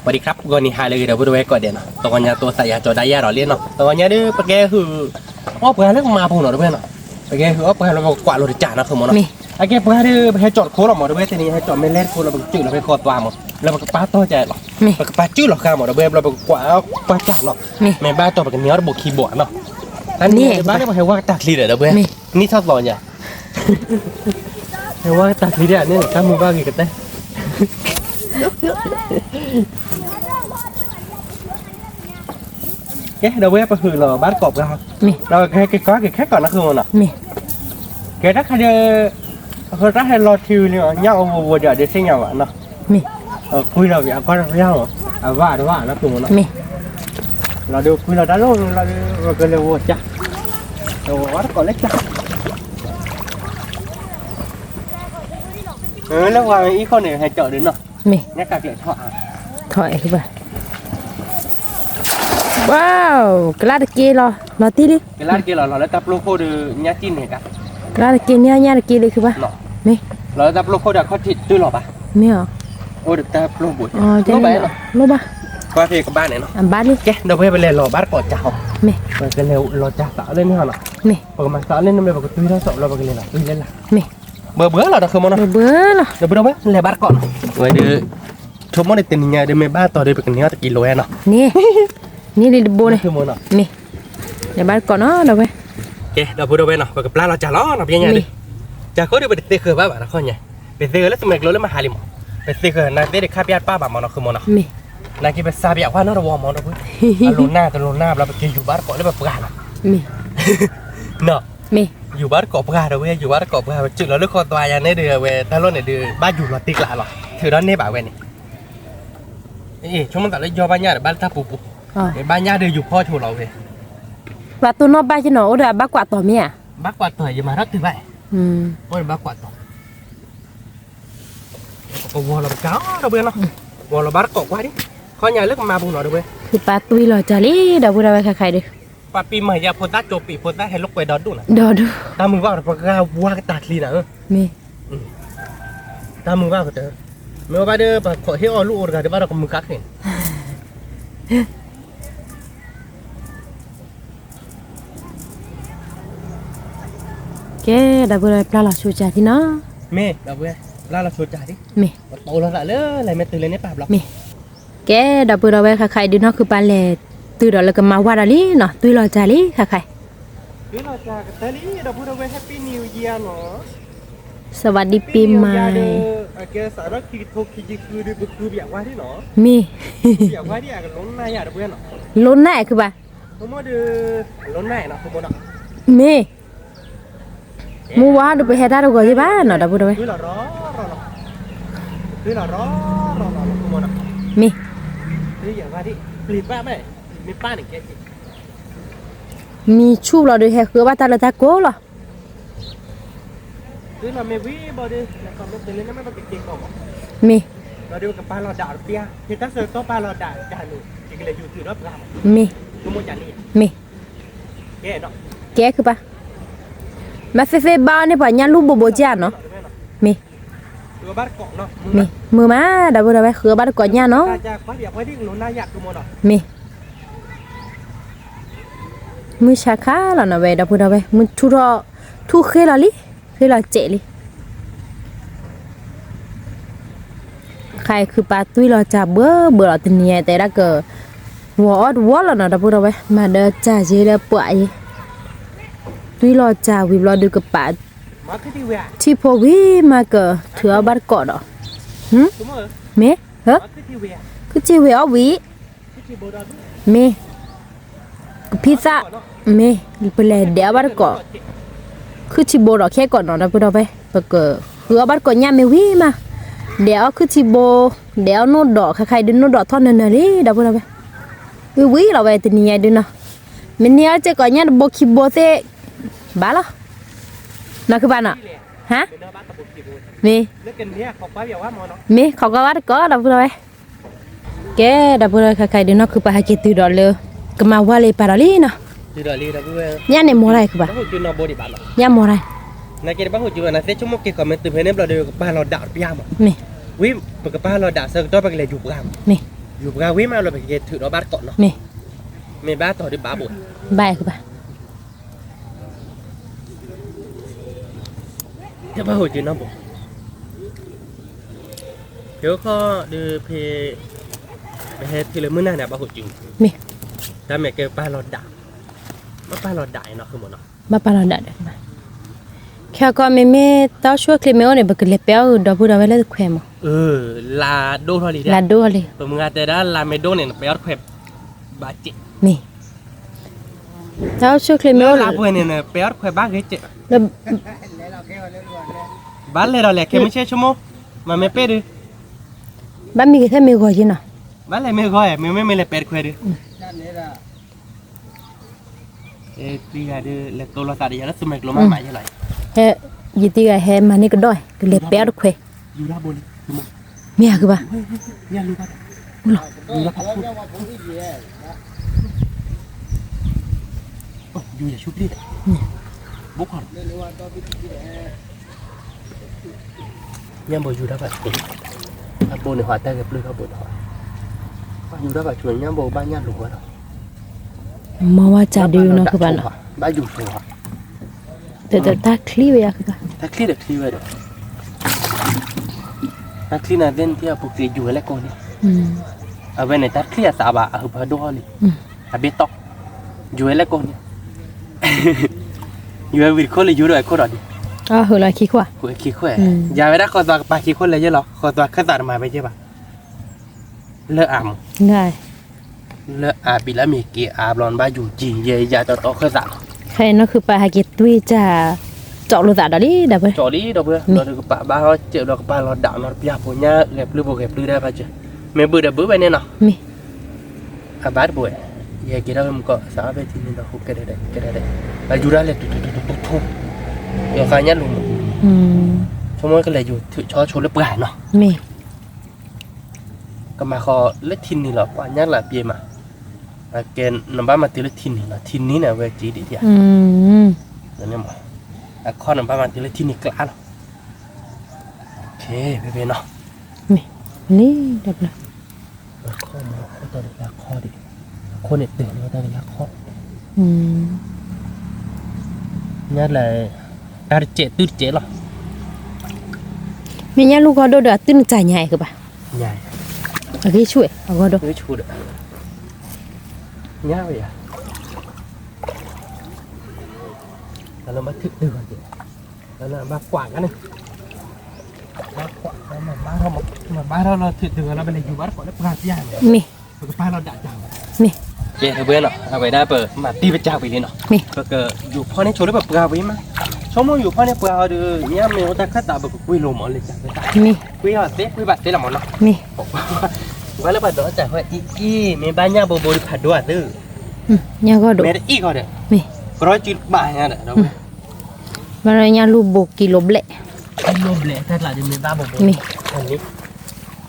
สวัสดีครับวันนี้หาเลยเดี๋ยวพูดไว้ก่อนเดี๋ยวนะตอนนี้ตัวใส่ยาจอได้ยาหล่อเลี้ยนเนาะตอนนี้เด้อปะแกคืออ้อเพื่อนเรื่องมาพูดหน่อยด้วยเนาะปะแกคืออ้อเพื่อนเรากวาดรถจ่านะคือมันเนาะไอ้แกเพื่อนเด้อไปให้จอดโค้งหรอหมดด้วยทีนี้ให้จอดไม่เล่นโค้งเราไปจืดเราไปคอตัวหมดแล้วมันก็ป้าต่อใจหรอมันก็ป้าจืดหรอกค่ะหมดด้วยเราไปกวาดป้าจ่าเนาะแม่บ้านตัวแบบนี้เราบุกคีย์บอร์ดเนาะอันนี้บ้านได้มาให้ว่าตักลีเด้อเพื่อนนี่ชอบตอนเนี่ยให้ว่าตักลีเด้อเนี่ยถ้ามึงว่ากี่กันเต้cái đầu bếpคือlà bát cọp ra rồi cái có cái khác còn nó không nào cái rác hay lo thiêu nhau vừa giờ để sinh nhau ạ nó quy là việc có nhau vả nó cùng nó là điều quy là đã luôn là cái lều chả đầu bát còn lấy chảแล้วว่าอีคนเนี่ยให้เจาะดินเนาะเนี่ยกากเหล็กถอยคือบ่ว้าวกระดาษเกลอตีดิกระดาษเกลอแล้วตับโลโก้ดูญาตินเหรอกะกระดาษเกเนี่ยญาติเกเลยคือบ่ไม่แล้วตับโลโก้เดี๋ยวเขาติดตื้อหรอปะไม่หรอโอ้เดี๋ยวตับโลบุตรอ๋อจะโลบ่ก็เทกับบ้านไหนเนาะบ้านนี่แกเดี๋ยวไปเลยรอบ้านก่อนจ้าไม่ไปเร็วรอจ้าต่อเล่นนี่เหรอไม่ปกติต่อเล่นน้ำเลยปกติเราสอบเราไปเล่นหรอเล่นละไม่เบื่อเหรอเดี๋ยวคือมันเบื่อเหรอเดี๋ยวไปดูไหมเลยบ้านก่อนไว้เดี๋ยวชมมันในตีนยังเดี๋ยวไม่บ้านต่อเดี๋ยวไปกันนี้ตะกี้โลเนาะนี่ดิโบนี่คือมันเนาะนี่เดี๋ยวบ้านก่อนเนาะเดี๋ยวไปโอเคเดี๋ยวพูดเอาไปเนาะกับปลาเราจ่าล้อเนาะยังไงดิจ่าเขาเดี๋ยวไปเตะคือบ้าบ้าคนไงไปเตะแล้วสมัยเราเล่นมาหาลิมไปเตะคือนายเตะข้าพิยาป้าบ้ามันเนาะคือมันเนาะนายคิดเป็นซาบิอาว่าน่าระวังมันเนาะเพื่อนลูน่าเราไปกินอยู่บ้านก่อนแล้วแบบปลาเนาะเนาะอยู่บ้านเกาะปลาเว้ยอยู่บ้านเกาะปลาจุดเราเลือกคอตัวอย่างนี้เดือเว้ยถ้ารุ่นเนี่ยเดือบ้านอยู่มาติกละหรอถือด้านนี้บ่าเว้ยนี่ช่วงมันตัดเลยย่อบ้านญาติบ้านท่าปูบ้านญาติเดืออยู่พ่อชูเราเว้ยว่าตัวนอกบ้านจะหนอเดือบ้านกวาดต่อเมียบ้านกวาดต่อยยังมาทักถือไปโอ้ยบ้านกวาดต่อก็วอลเราเจ้าเราเว้ยเนาะวอลเราบ้านเกาะไว้ดิข้อใหญ่เลือกมาบุญหน่อยเว้ยคือปลาตุยหล่อจ่าลี่เดี๋ยวพูดเอาไปใครดิปาปีใหม่ยาโพต้าโจปีโพต้าให้ลูกไปดอดูนะดูตามึงว่าเราปากกาว่าตัดลีนะมีตามึงว่าก็เจอไม่ว่าเด้อปากขอให้ออลูกอดกันเดี๋ยวว่าเราก็มึงกักเองแกดับเบิลปลาหล่อชูจ่าที่เนาะเมย์ดับเบิลปลาหล่อชูจ่าดิเมย์โตแล้วละเลยอะไรไม่ตื่นเลยเนี่ยปราบหรอกเมย์แกดับเบิลเอาไว้ใครดิเนาะคือปลาเล่ตื่นแล้วก็มาว่าอะไรเนาะตุยหล่อจ่าลี่ใครตุยหล่อจ่ากับตาลี่ดับเบิลเอาไว้แฮปปี้นิวเยียร์เนาะสวัสดีปีใหม่แกสารคิดโทคิดคือดูคืออยากว่าที่เนาะมีอยากว่าที่อยากล้นหน้าอยากดับเบิลเนาะล้นหน้าคือป่ะผมว่าดูล้นหน้าเนาะผมว่าเนาะมีมัวดูไปเฮ็ดได้ดูก่อนที่บ้านเนาะดับเบิลเอาไว้ตุยหล่อผมว่าเนาะมีอยากว่าที่ปลีป้าไหมมีป้าหนึ่งแกมีชูเราดูแค่คือว่าตาเราตาโก้หรอคือเราไม่วิ่งบ่ดิแล้วก็ไม่ตื่นเลยนะไม่มาเก่งก่อนมีเราดูกับป้าเราด่าเปียที่ถ้าเจอตัวป้าเราด่าหนูจริงเลยอยู่ถือรถเรามีกูโมจันนี่มีแกเนาะแกคือปะมาเฟ่บ้านนี่ป่ะยันลูกโบโบจ้าเนาะมีตัวบ้านเกาะเนาะมีมือมาดับเบิลเอาไว้คือบ้านเกาะยันเนาะจากบ้านเดียวไปที่หนูน่าอยากกูโมเนาะมีมือชาค่าหรอนะเว้ยดับเบิลเอาไว้มือทุกเคยหรอลิเคยหรอเจลิใครคือปลาตุ้ยเราจับเบื่อเราตีนี้แต่ถ้าเกิดวอดแล้วนะดับเบิลเอาไว้มาเดินจ่าเจเลยป่วยตุ้ยเราจับวิบเราดูกับปลาที่พอวิมาเกิดถือบัตรกอดอ่ะเมเหรอคือที่เวอวิเมพิซซ่าเมไปเลยเดี๋ยวบัตรกอดคือที่โบดอกแค่ก่อนเนาะดับเบิลเอาไว้เกิดถือบัตรกอดย่าไม่วิมาเดี๋ยวคือที่โบเดี๋ยวโนดดอกใครดึงโนดดอกทอดนั่นนี่ดับเบิลเอาไว้วิเราไปตีนี้ดูนะมันเนี่ยจะก่อนเนี่ยโบคิโบเซ่บ้าเหรอนั่นคือบ้านอ่ะฮะมีเขาก็ว่าก็ดับเบิลเลยแกดับเบิลเลยใครดูนะคือไปหาเกตุดอลเลยก็มาว่าเลยปาราลีนะย่าเนี่ยมอไรคือบ้าย่ามอไรนักเก็ตบ้าหัวจุนนะเซชุ่มเกี่ยวกับเมตือเพนเนบเราเดียวกับบ้านเราด่าพี่ยามอ่ะมีวิปกับบ้านเราด่าเซอร์ตัวไปเลยอยู่บ้านมี อยู่กาวิมาเราไปเกถือเราบ้านก่อนเนาะ mi เมบ้าต่อด้วยบ้าบุญ bài của bà จะบ้าหัวจีนน้ำบุญเดี๋ยวข้อดูเพไปเฮ็ดทีละมื้อหน้าเนี่ยบ้าหัวจีน mi แต่แม่เก็บปลาหลอดด่ามาปลาหลอดด่าเนาะคือหมดเนาะ bà bà là đã được bà khi con mẹ tao chua khi mẹ này bà cứ lép béo đó bữa đó phải lấy khỏe mà ลาโดทอดี là đua đi ตัวมึงอาจจะได้ลาเมโดเนี่ยไปเอาแควบาดเจ็บ mi tao chua khi เมื่ mẹ อลา là พวยเนี่ยไปเอาแควบ้าเกจ็บ là บ้านเลยเราแหละแค่ไม่ใช่ชั่วโมงมาไม่เป็ดดิ bà mi cái thế mi gọi gì nào บ้านเลยไม่ค่อยไม่เลยเป็ดแควดิปีกาดิเลยตัวเราตัดอย่างนั้นสมัยกลมมาใหญ่เลย he gì thì he mà này cái đôi cái lép béo được khỏe อยู่ด้านบนชั่วโมง mi à cái bà อย่าลืมกันอยู่ด้านพักอยู่อย่าชุบดิบุกก่อนยังบ่อยู่ด้านแบบอันบนเนี่ยหัวแต่กับปลื้มข้างบนหัวอยู่ด้านแบบชวนยังบ่บ้านยังหลวงเนาะ mà qua trả điều nó các bạn ạ บ้านอยู่ชัวร์ để ta clip vậy các bạn ถ้าคลีเด็กคลีไว้เด้อถ้าคลีน่ะเด่นที่ปกติอยู่แล้วก่อนนี่เอาไว้ในตัดคลีสาบะเอาไปดูนี่อาเบตอกอยู่แล้วก่อนนี่อยู่วิคนเลยอยู่ด้วยคนดิ à hồi lại khí quả กูขี้ข่วยอย่าไปได้ขอตัวปาขี้คนเลยเยอะหรอขอตัวขึ้นตัดมาไปใช่ปะเลิกอ่ำ này เลิกอาบิแล้วมีเกียอาบลอนบ้าอยู่จีเย่อย่าต่อขึ้นตัด hay nó cứ bà hay cái tuy chả chọn lô giả đó đi đập ơi จอดีดอกเบี้ยเราดูปะบ้าเขาเจ็บดอกปลาเราด่าเราพิจารณาเก็บลือบ่เก็บลือได้ป่ะเจ้เมื่อเบื่อเบื่อไปเนี่ยเนาะ mi อาบาดบ่อยอย่ากินแล้วมันก็สาไปที่นี่เราคุกกันได้อายุได้เลยทุกอย่าขยันลงชั่วโมงก็เลยอยู่ถือช้อชนแล้วเปื่อยเนาะ mi ก็มาขอเล็ดทินนี่หรอว่ายักหลายปีมาเกณฑ์นำบ้านมาตีเล็ดทินนี่เนาะทินนี้เนี่ยเวจีดีที่นั่นเนี่ยมั้งข้อนำบ้านมาตีเล็ดทินนี่กล้าเนาะโอเคไปเนาะ mi ní đập này ข้อมาข้อตัวเล็กข้อดิคนเนี่ยตื่นมาตัวเล็กข้อยักเลยการเจ็ดตื้อเจ็ดหรอ mi nhá lúc đó đâu đã tin trả nhảy cơ bà ใหญ่ ở cái chuỗi ở đó đâu ไม่ชูดอ่ะง่ายอ่ะแล้วเรามาทึกดูกันดิแล้วเรามากวาดกันนึงมากวาดแล้วมาบ้านเราทึกดูเราไปเลยอยู่บ้านก่อนแล้วปลาที่ใหญ่เลย mi แล้วก็ป้าเราด่าจัง mi เจ๊เพื่อนเนาะเอาไปได้เปิดมาตีไปจ้าไปเลยเนาะ mi ก็เกิดอยู่พ่อเนี่ยโชว์ได้แบบปลาไปมั้ยชั่วโมงอยู่พ่อเนี่ยปลาดูเนี่ยเมลแต่ข้าตาแบบคุยลมเลยจ้ะ mi คุยแบบเต้คุยแบบเต้ละมันเนาะ mi ว่าแล้วแบบเดี๋ยวจะว่าอีมีบ้านย่าโบโบดิผัดด้วยตื้อ nhá có độ เมย์อีกเขาเด้อ mi ร้อยจุดบาทเนี่ยเด้อ mà rồi nhá lu bộ kilo lệ ลมเลยถ้าหลังจะมีบ้าโบโบ mi อันนี้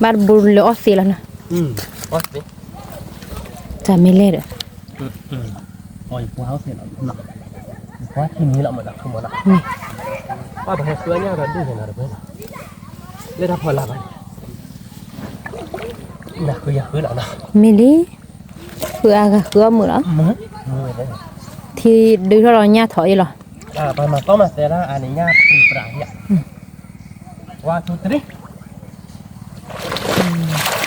bắt bù lệ xì là nè ว่าสิ chả mi lệ rồi ปล่อยปลาเสร็จแล้วเนาะว่าทีนี้เราเหมือนเราคือหมดละ mi ว่าแบบเสื้อเนี่ยเราดูเห็นอะไรเพื่อนเล่นพอละไปน่ะคืออยากคือแล้วนะ mi đi vừa à vừa mưa đó มือเลย thì đưa cho nó nhá thổi rồi ไปมาก็มาแต่ละอันนี้ย่าปีปลาเนี่ยว่าทุตริ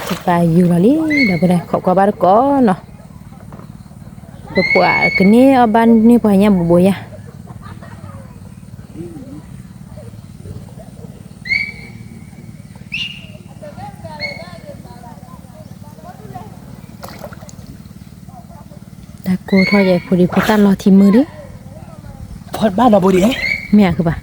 thì bà yêu là lý đập đây không có ba có nó bữa quả cái này ở ban này bà nhà bố bố ya đã cô thôi vậy phụ đi phụ ta lo thì mưa đi พอดบ้านเราบุรี mẹ cơ bà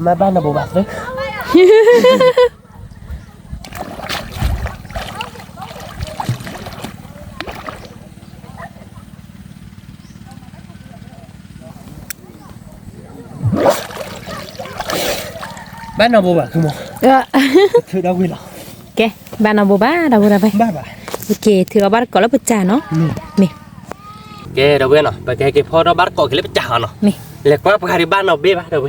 มาบ้านเราบุบัดเลย เ บ้านเราบ่คือหมอ ถือดาววิล แกบ้านเอาบ่บ้าเราบ่ได้ไป บ้าบ่ โอเคถือเอาบ้านก่อนแล้วไปจ่าเนาะนี่ แกดาวเวเนาะไปแกพอเราบ้านเกาะกันเลยไปจ่าเนาะ นี่ เล็กว่าพาริบ้านเราเบ้บ้าดาวเว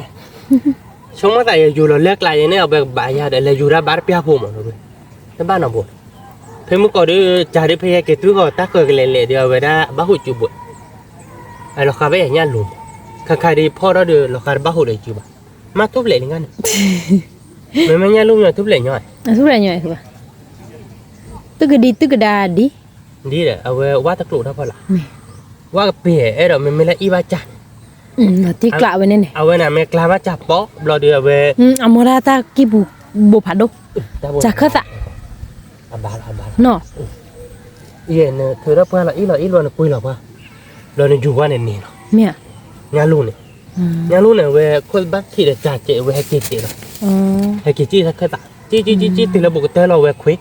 ช่วงเมื่อไหร่อยู่เราเลิกลายเนี่ยเอาไปบ่ายาเดี๋ยวอยู่ร้านบ้านพี่อาผมดาวเวแต่บ้านเราบ่เพิ่งเมื่อก่อนดิจ่าดิพยาเกตุก็ตาเกยกันเลยเดี๋ยวเวลาบ้าหุ่นจูบุไอ้เราขับไปอย่างนี้ลุงใครๆดิพ่อเราเดือเราขับบ้าหุ่นเลยจูบมาทุบเหล็กงั้นไม่เนี่ยลุงเนี่ยทุบเหล็กย่อย ทุกอย่างย่อยคือว่าตึกดีตึกดาดี ดีเลยเอาไว้ว่าตะกรุดเท่าพอละว่าเปี๋ยเราไม่ละอีว่าจัด ที่กะไว้นั่นนี่ เอาไว้น่ะไม่กล้าว่าจับป๊อกเราเดือเว อมราตากิบุผัดดจากเคสะ อันบาล เนาะ เย็นเนี่ยเธอรับเพื่อนเราอีเราเนี่ยคุยเราป่ะเราเนี่ยอยู่ว่าเนี่ยนี่เนาะ เมีย งานลูกเนี่ยเวคนบ้านที่เดือดจัดเจเวให้เกจิเนาะให้เกจิสักแค่ตาจี้ตีเราบุกเตอเราเวคุย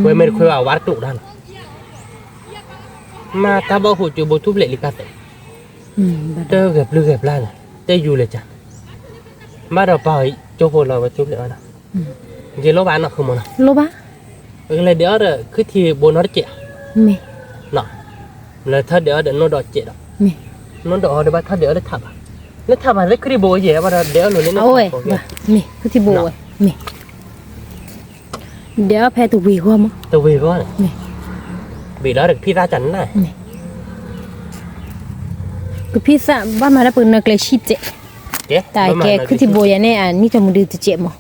เวไม่คุยว่าวัดกลุ่มด้านมาตาบ่หูจูบุทุบเหล็กลิกาเตเตอเก็บลือเก็บล่างเตอยู่เลยจ้ะมาเราเปล่าโจโหเราไปทุบเหล็กนะเจโลบ้านเนาะคือมัน โลบ้า เลยเดี๋ยวเด้อคือที่บนนอเจ มี เนาะเลยถ้าเดี๋ยวโนดอเจด มี โนดอเดี๋ยวถ้าเดี๋ยวได้ทับแล้วทับอะไรคือโบเย่ว่าเดี๋ยวหนูเล่น โอ้ยบ้ามีคือที่โบยมีเดี๋ยวแพ้ตัววีหัวมั้ง ตัววีก็เนี่ยบีแล้วเด็กพี่ตาจันน่ะ คือพี่สะบ้านมาได้ปืนนักเลชิเจ เจ๊ แต่แกคือที่โบยเนี่ยนี่จะมือดื้อเจ็บมั้ง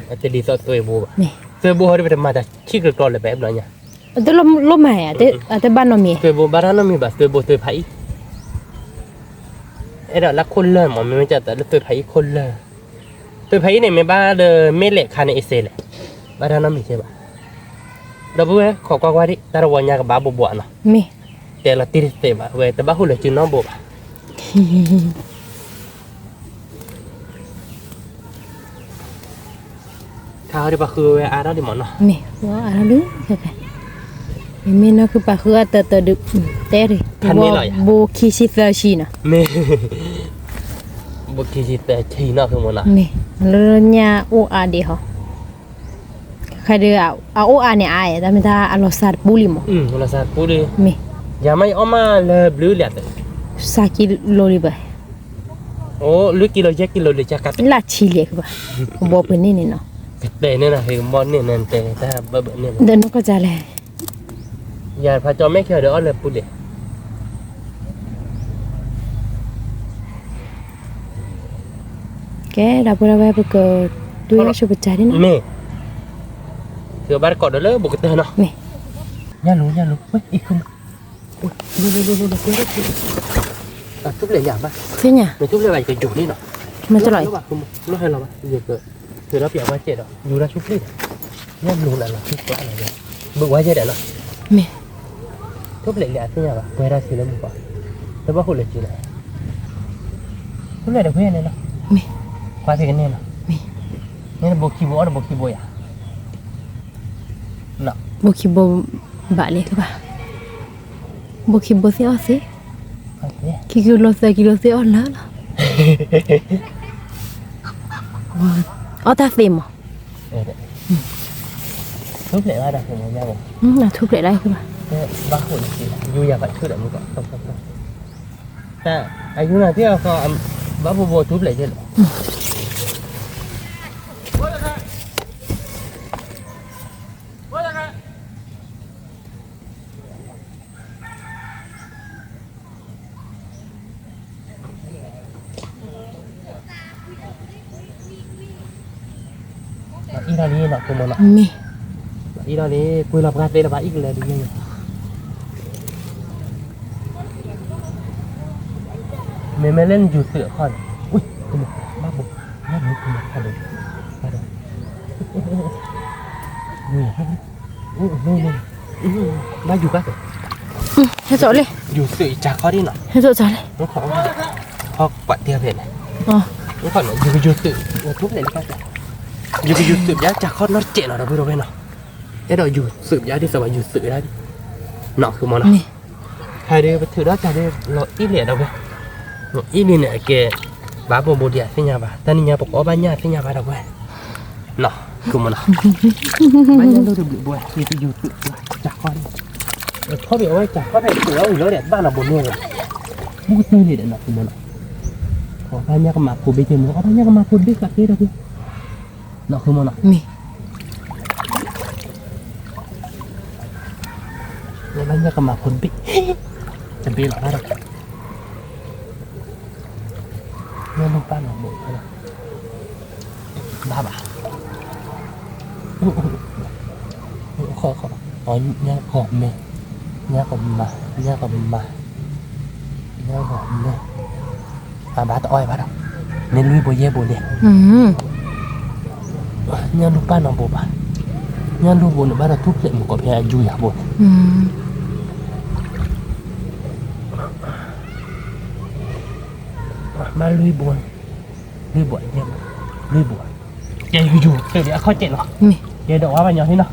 อาจจะดีสอดตัวโบ นี่ ตัวโบเขาได้ไปทำมาจากชี้กระกรเลยแบบนั้นเนี่ย แต่ลมหายแต่บ้านเรามี ตัวโบบ้านเรามีแบบตัวโบตัวไผ่ไอ้เราละคนเลยมันไม่จะแต่ตัวไผ่คนเลยตัวไผ่เนี่ยไม่บ้าเลยไม่เละคาในเอเซเลยบ้านเรามีใช่ปะเราพูดขอกว่าดิแต่เราวันยากับบ้าบัวเนาะ มี แต่ละตีเตะบะเว้แต่บ้าหุ่นเลยจีนน้องบัวข้าวที่บ้าคือเวอาร์ดิมอนเนาะ มีว่าอะไรดื้อแค่มีนะคือปะคือแต่ดึกแต่ดิโบคิชิฟาชินะ ไม่บุกี้จิตแต่ชีน่าคือมันนะ มีแล้วเนี่ยโออาดีเหรอใครเดือเอาโออาเนี่ยไอ้แต่ไม่ได้อารมณ์สัตว์บุลิม เราสัตว์พูดดิ มี อย่าไม่ออกมาเลยบลูเลียด สากิโลลิบะ โอ้ลึกกิโลเจ็ดกิโลเลยจะกัด ลาชิเลียคือปะโบเป็นนี่เนาะ แต่เนี่ยนะเห็นบอลเนี่ยนั่นแต่เบอร์เนี่ย เดินนกก็จะเลย อย่าพาจอไม่เขียวเดี๋ยวเอาเลยพูดดิ แกดับเบิลไว้เกิดด้วยชุบใจได้นะ ไม่คือบ้านกอดเลยบุกเตอร์เนาะ มี ย่ารู้เฮ้ยอีกคนดูทุบเลยอย่างป่ะ เพื่อนเนี่ย มันทุบเลยอะไรก็อยู่นี่เนาะ มันจะลอย ไม่ให้เราป่ะเยอะเกินคือเราเปลี่ยนว่าเจ็ดอ่ะอยู่แล้วชุบนี่ย่ารู้แล้วเราทุบว่าอะไรเนี่ยบุกไว้เจ็ดเนาะ มี ทุบเหล็กแหลมที่ไหนวะเวลาสีแล้วมึงป่ะแต่ว่าหุ่นเหล็กจีนไหนทุบเหล็กเด็กเพื่อนเนี่ยเนาะ มี ควายเป็นกันเนี่ยเนาะ มี นี่โบคีโบอะไรโบคีโบยอ่ะเนาะ โบคิโบบะเลยคือปะโบคิโบเสียสิกิโลเสียแล้วล่ะอ๋อตาฟิล์ม ทุบเหล็กอะไรผมไม่ได้บอก น่ะทุบเลยได้คือปะ บ้าหุ่นจีนอยู่อย่าไปทุบเหล็กมึงก่อนแต่อายุน่ะที่เราก็บ้าโบทุบเหล็กใช่หรออีตอนนี้เนาะคือมันเนาะ มี อีตอนนี้คุยรับงานได้ระบายอีกเลยดีเลยไม่เล่นอยู่เสือค่อนอุ้ยคุณบ้าบุบ้าบุคุณมาดูมาดูนี่มาอยู่กัน ให้โจเลย อยู่เสือจากข้อที่หน่อย ให้โจเลย น้องของพ่อปัดเตี้ยเพล อ๋อ น้องขอเนี่ยอยู่เสือทุบเลยนะครับอยู่เสือยาจากข้อนอตเจนเราไม่รู้ไหมเนาะไอ้เราอยู่เสือยาที่สบายอยู่เสือได้เนาะคือมันเนาะ นี่ ใครเดี๋ยวไปถือได้ใจเดี๋ยวเราอีเหลี่ยเราไปอีนี่เนี่ยแก bà bố bố địa thế nhà bà ta đi nhà bọc có ba nhà thế nhà bà đâu quên nọ cùng mà nọ ba nhà đâu được bị bùa thì tôi dùng tự chặt con có bị ơi chặt có thể tự ông nhớ đẹp ba là bồn luôn rồi bút tơi này để nọ cùng mà nọ có ba nhà cái mặt của bây giờ nó có ba nhà cái mặt của biết cả kia đâu quên nọ cùng mà nọ ba nhà cái mặt của biết chẳng biết là đâu nó không tan là một thôi ba bà khó nhà khó mẹ nhà còn mà nhà bà tỏi bà đâu nên lui bồi dê bồi nè nhà lúc ba nó bồi bà nhà lúc bồi nó ba là thuốc lệ một cọp nhà vui à bồi mà lui buồn nha lui buồn vậy dù từ để khó chạy nó vậy đổ vào nhỏ thế nào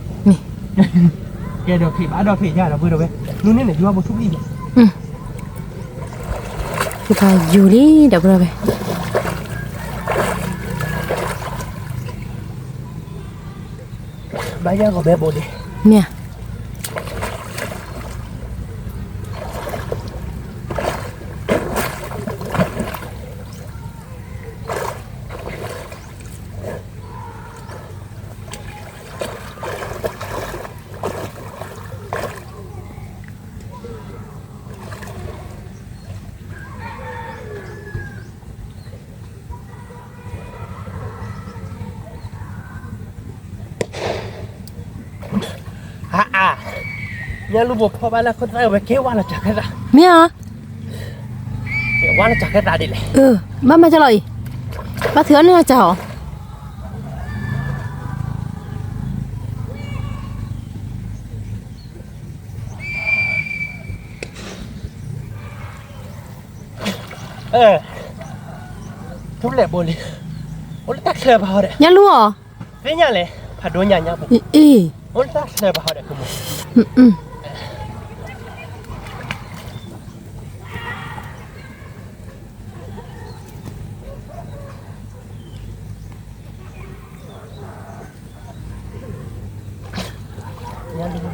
vậy được thì bả đo thì ra là vui rồi bé luôn nên để vô một chút đi thì phải dù đi được rồi bả ra có bé bồ đi nè nhà lúc buộcพ่อบ้านแล้วคนไทยไปเกี่ยวว่าเราจักกันละ mẹ hả เกี่ยวว่าเราจักกันละดิเลย ba mẹ cho lời ba thứ nữa chào ทุกแหล่บนเลยโอ้ยตักเสือบ่าวเด้ nhà luôn hả เป็นยังเลยผัดโดนยังบุก ý โอ้ยตักเสือบ่าวเด้คุณมึง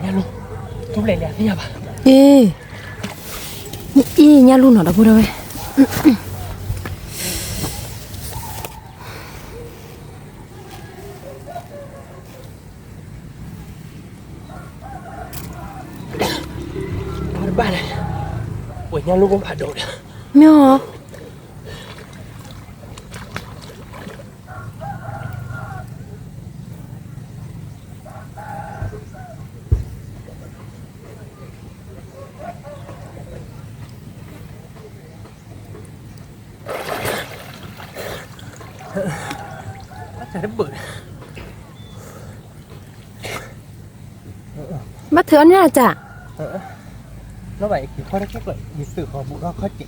nhà luônทุกแหล่ที่ยังบ่ ý nhà luôn hả đâu đâu vậy บ้านเลยโอ้ยยังลูกผมผัดโดด mẹ hả จะได้เปิด ba thứ nữa là chả แล้วไปคือข้อได้แค่เปิดมีสื่อของบุกเราข้อเจ๋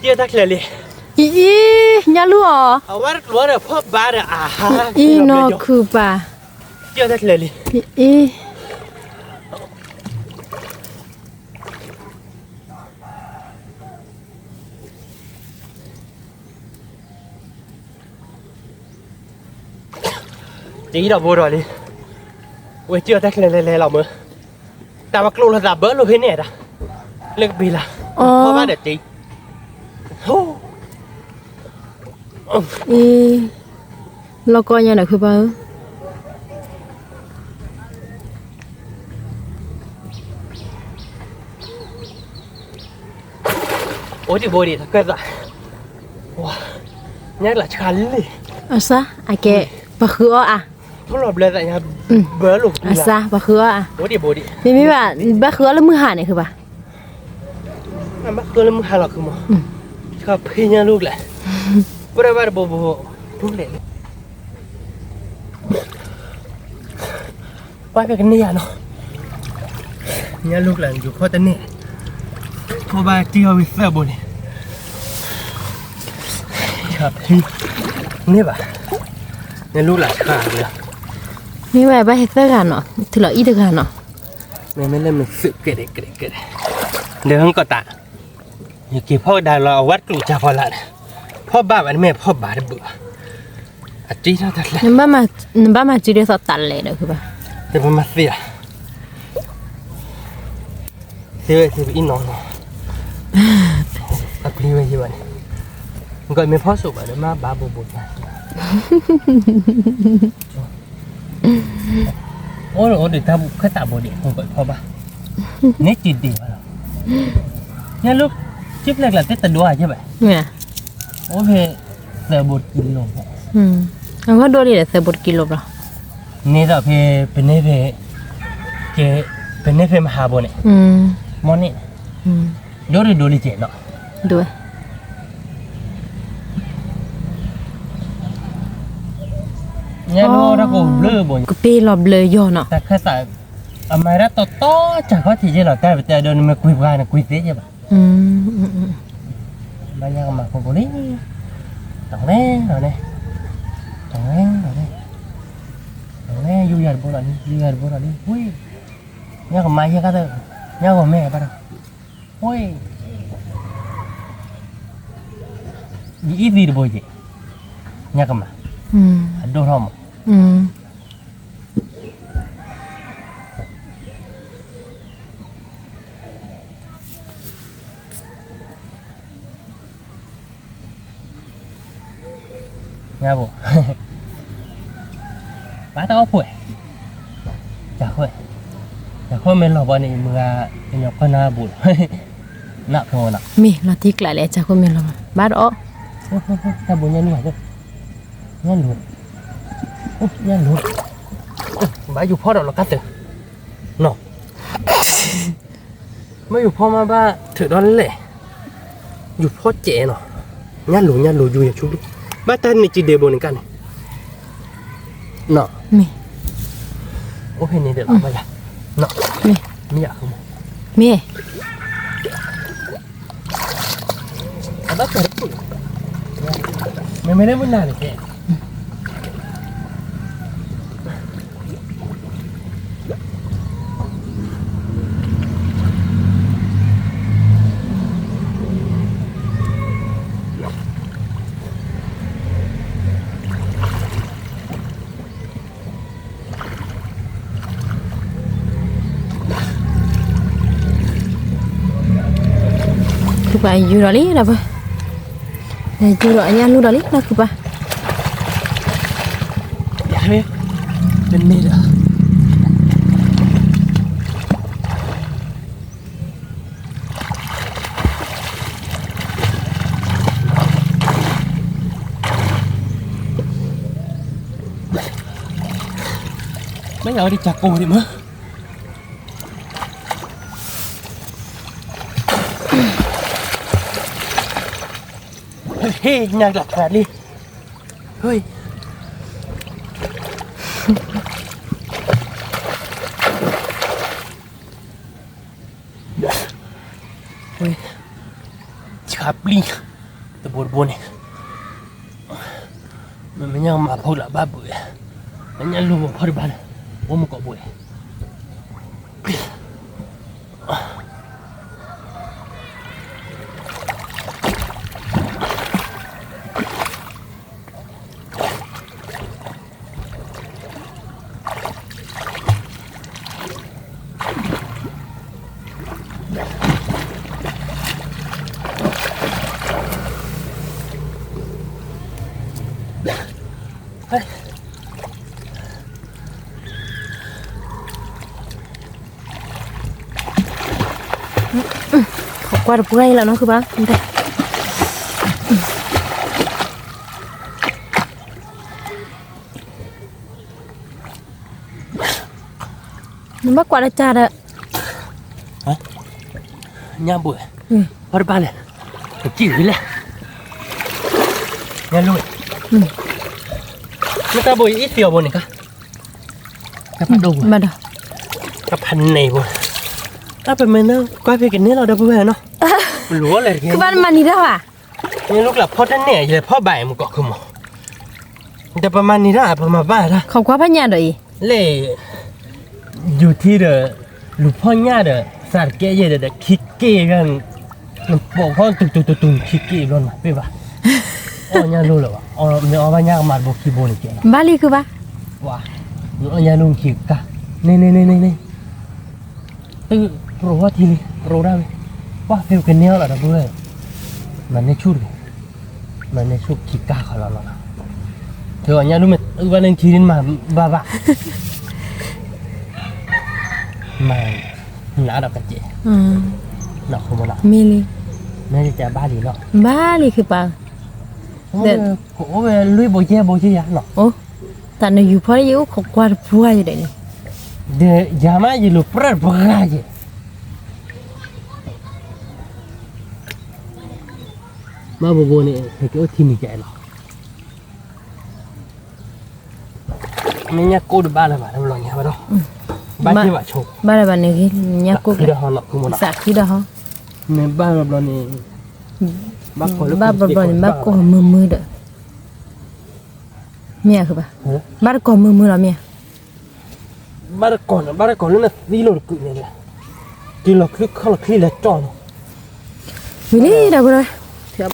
chia tách lề lì ý nhà luôn hả ở bắt lúa được phớp ba được à ha ý nó cứ bà chia tách lề lì ý chỉ đầu vô rồi đi ui chia tách lề lòng mơ ta mặc luôn là giả bớt luôn thế này đã lực bị là phớp ba để chị ý lo coi nhà nào cứ bà 어디 머리 닦아다. 와, nhắc là khá lì. Sa ai kệ bà khứa à Không lọp lên tại nhà bớ lục. sa bà khứa à Body body. mi bà bà khứa là mưa hà nàyคือbà Mà bác cơ lâm hà lọc không mà. Khá phê nha lúc lại. Bữa đây bà bố lúc lại. Bà cái này à nó. Nha lúc là dù khó tên nè. Cô bà tiêu với sao bố này. Khá phê. Nè bà. Nha lúc là khá rồi. mi bà hết tất cả nó thì là ít được cả nó Mẹ mới lên mình sự kể đấy. Nếu không có tạ. Như kìพ่อได้เราวัดกลุ่มจ่าพอละพ่อบ้าอันแม่พ่อบ้าได้เบื่ออาจีน่าตัดเลย nhưng ba mà chỉ được sọt tàn lệ đượcคือbà เดี๋ยวมันมาเสียอินนอนตัดพลีไว้ที่บ้านมันก็ไม่พ่อสุกอ่ะเดี๋ยวมาบ้าบูบูนะโอ้โหเดี๋ยวถ้าข้าตาบูดีผมก็พ่อบ้าเนี่ยจิตดีวะเนี่ยลูกชิปแรกlà tết tần đuaใช่ไหม nè โอ้เพเสือบดกินลง anh có đôi đi để xem 1 kg rồi นี่ต่อเพเป็นเนเพเจเป็นเนเพมหาบุญเนี่ยมอนี่ยอดดูลิเจเนาะ đuôi เนี่ยโลแล้วก็เลือบุญ cái pi lọp lời vô nó แต่แค่แต่อเมริกาโตจากเขาที่เจเราแต่แต่เดินมาคุยกันคุยเสียใช่ปะบางอย่างมาคนนี้ตรงนี้อยู่ยันบุญนี่หุ้ยเนี่ยก็มาเยอะก็เถอะเนี่ยก็แม่ปะหุ้ยยี่สิบบุญจีเนี่ยก็มาดูทอมnghe bộ bá tao phủi chả khơi mình lò bọn này mưa nhọc con na bụi nặng thôi nặng mi là thích lại lẽ chả có mình làm bát đó ta bụi nhân vậy thôi nhân luôn bá dù phó đó là cắt từ nọ mới dù phó mà ba thử đó lệ dù phó trẻ nọ nhân lùi dù chú đi ba ta này chỉ để bồn cái này nọ mi ô hình này được không bây giờ nọ mi à không mi bắt được mày mới đến bên nào để Kupa jurali apa? Juranya lu dali lah kupa. Ya be, bener dah. Mấy người đi chặt cô đi mà. Hey, nhạc lạc phạt đi. Ôi. Ôi. Chạp đi. Tôi buồn này. Mình nhang mà phô là 3 buổi. Mình nhang luôn một phô đi bà này. Ôm một cọ buổi. Qua được ngay là nó cứ bác. มากกว่าละจ้าเด้อ nhà bụi bắt ba này chỉ lên nhà lùi người ta bụi ít tiêu bụi này cả các bắt đầu mà đâu các phần này bụi ta phải mình nó quay về cái này là đâu bụi nó lúa nàyคือบ้านมันนี่แล้วอ่ะ นี่ลูกหลับพ่อท่านเนี่ยเลยพ่อบ่ายมันก็คือหมอแต่ประมาณนี้ได้ประมาณบ้าละ เขากว่าพญาดอย เล่อยู่ที่เด้อลูกพ่อเนี่ยเด้อสารเกยเด้อคิดเกยกันบอกพ่อตุ้งคิดเกยร้อนมาไปป่ะอ๋อเนี่ยรู้แล้วว่ะอ๋อเนี่ยเอาไปเนี่ยมาบอกคิดโบนี่เกย บ้านลีคือว่า ว้าเนี่ยลุงคิดกะนี่ตึ้งรู้ว่าทีนี้รู้ได้ไหมว่าเฟลกันเนี่ยแหละนะเพื่อนมันในชุดมันในชุดคิดกะเขาแล้วนะเธอเนี่ยรู้ไหมวันนึงทีนี้มาบ้ามาหนาดอกกระเจี๊ย หนักขึ้นมาหนัก มีลี น่าจะจะบ้าดีเนาะ บ้านลีคือปลา โอ้ยลุยโบเย่ยาเนาะ โอ้แต่ในอยู่พออยู่เขากว่าพัวอยู่เดี๋ยวนี้ เดี๋ยวยามาอยู่ลุปราบราเจมาโบเนี่ยเฮ้ยก็ที่นี่ใจหรอไม่เนี่ยกูดูบ้านเลยมาแล้วลองเนี่ยมาดูบ้านที่ว่าโชว์ บ้านอะไรบ้านนี้เนี่ยกู คือเดี๋ยวเขาหนักขึ้นมาหนัก สักที่เดียว ในบ้านเราเนี่ยบ้านคน บ้านบ้านบ้านก่อมือเด้อเมียคือปะบ้านก่อมือเราเมีย บ้านก่อนแล้วนะนี่เราคือเนี่ยกินเราคือเขาเราคือแล้วจอน วิลี่เดี๋ยวไปเลยเดี๋ยว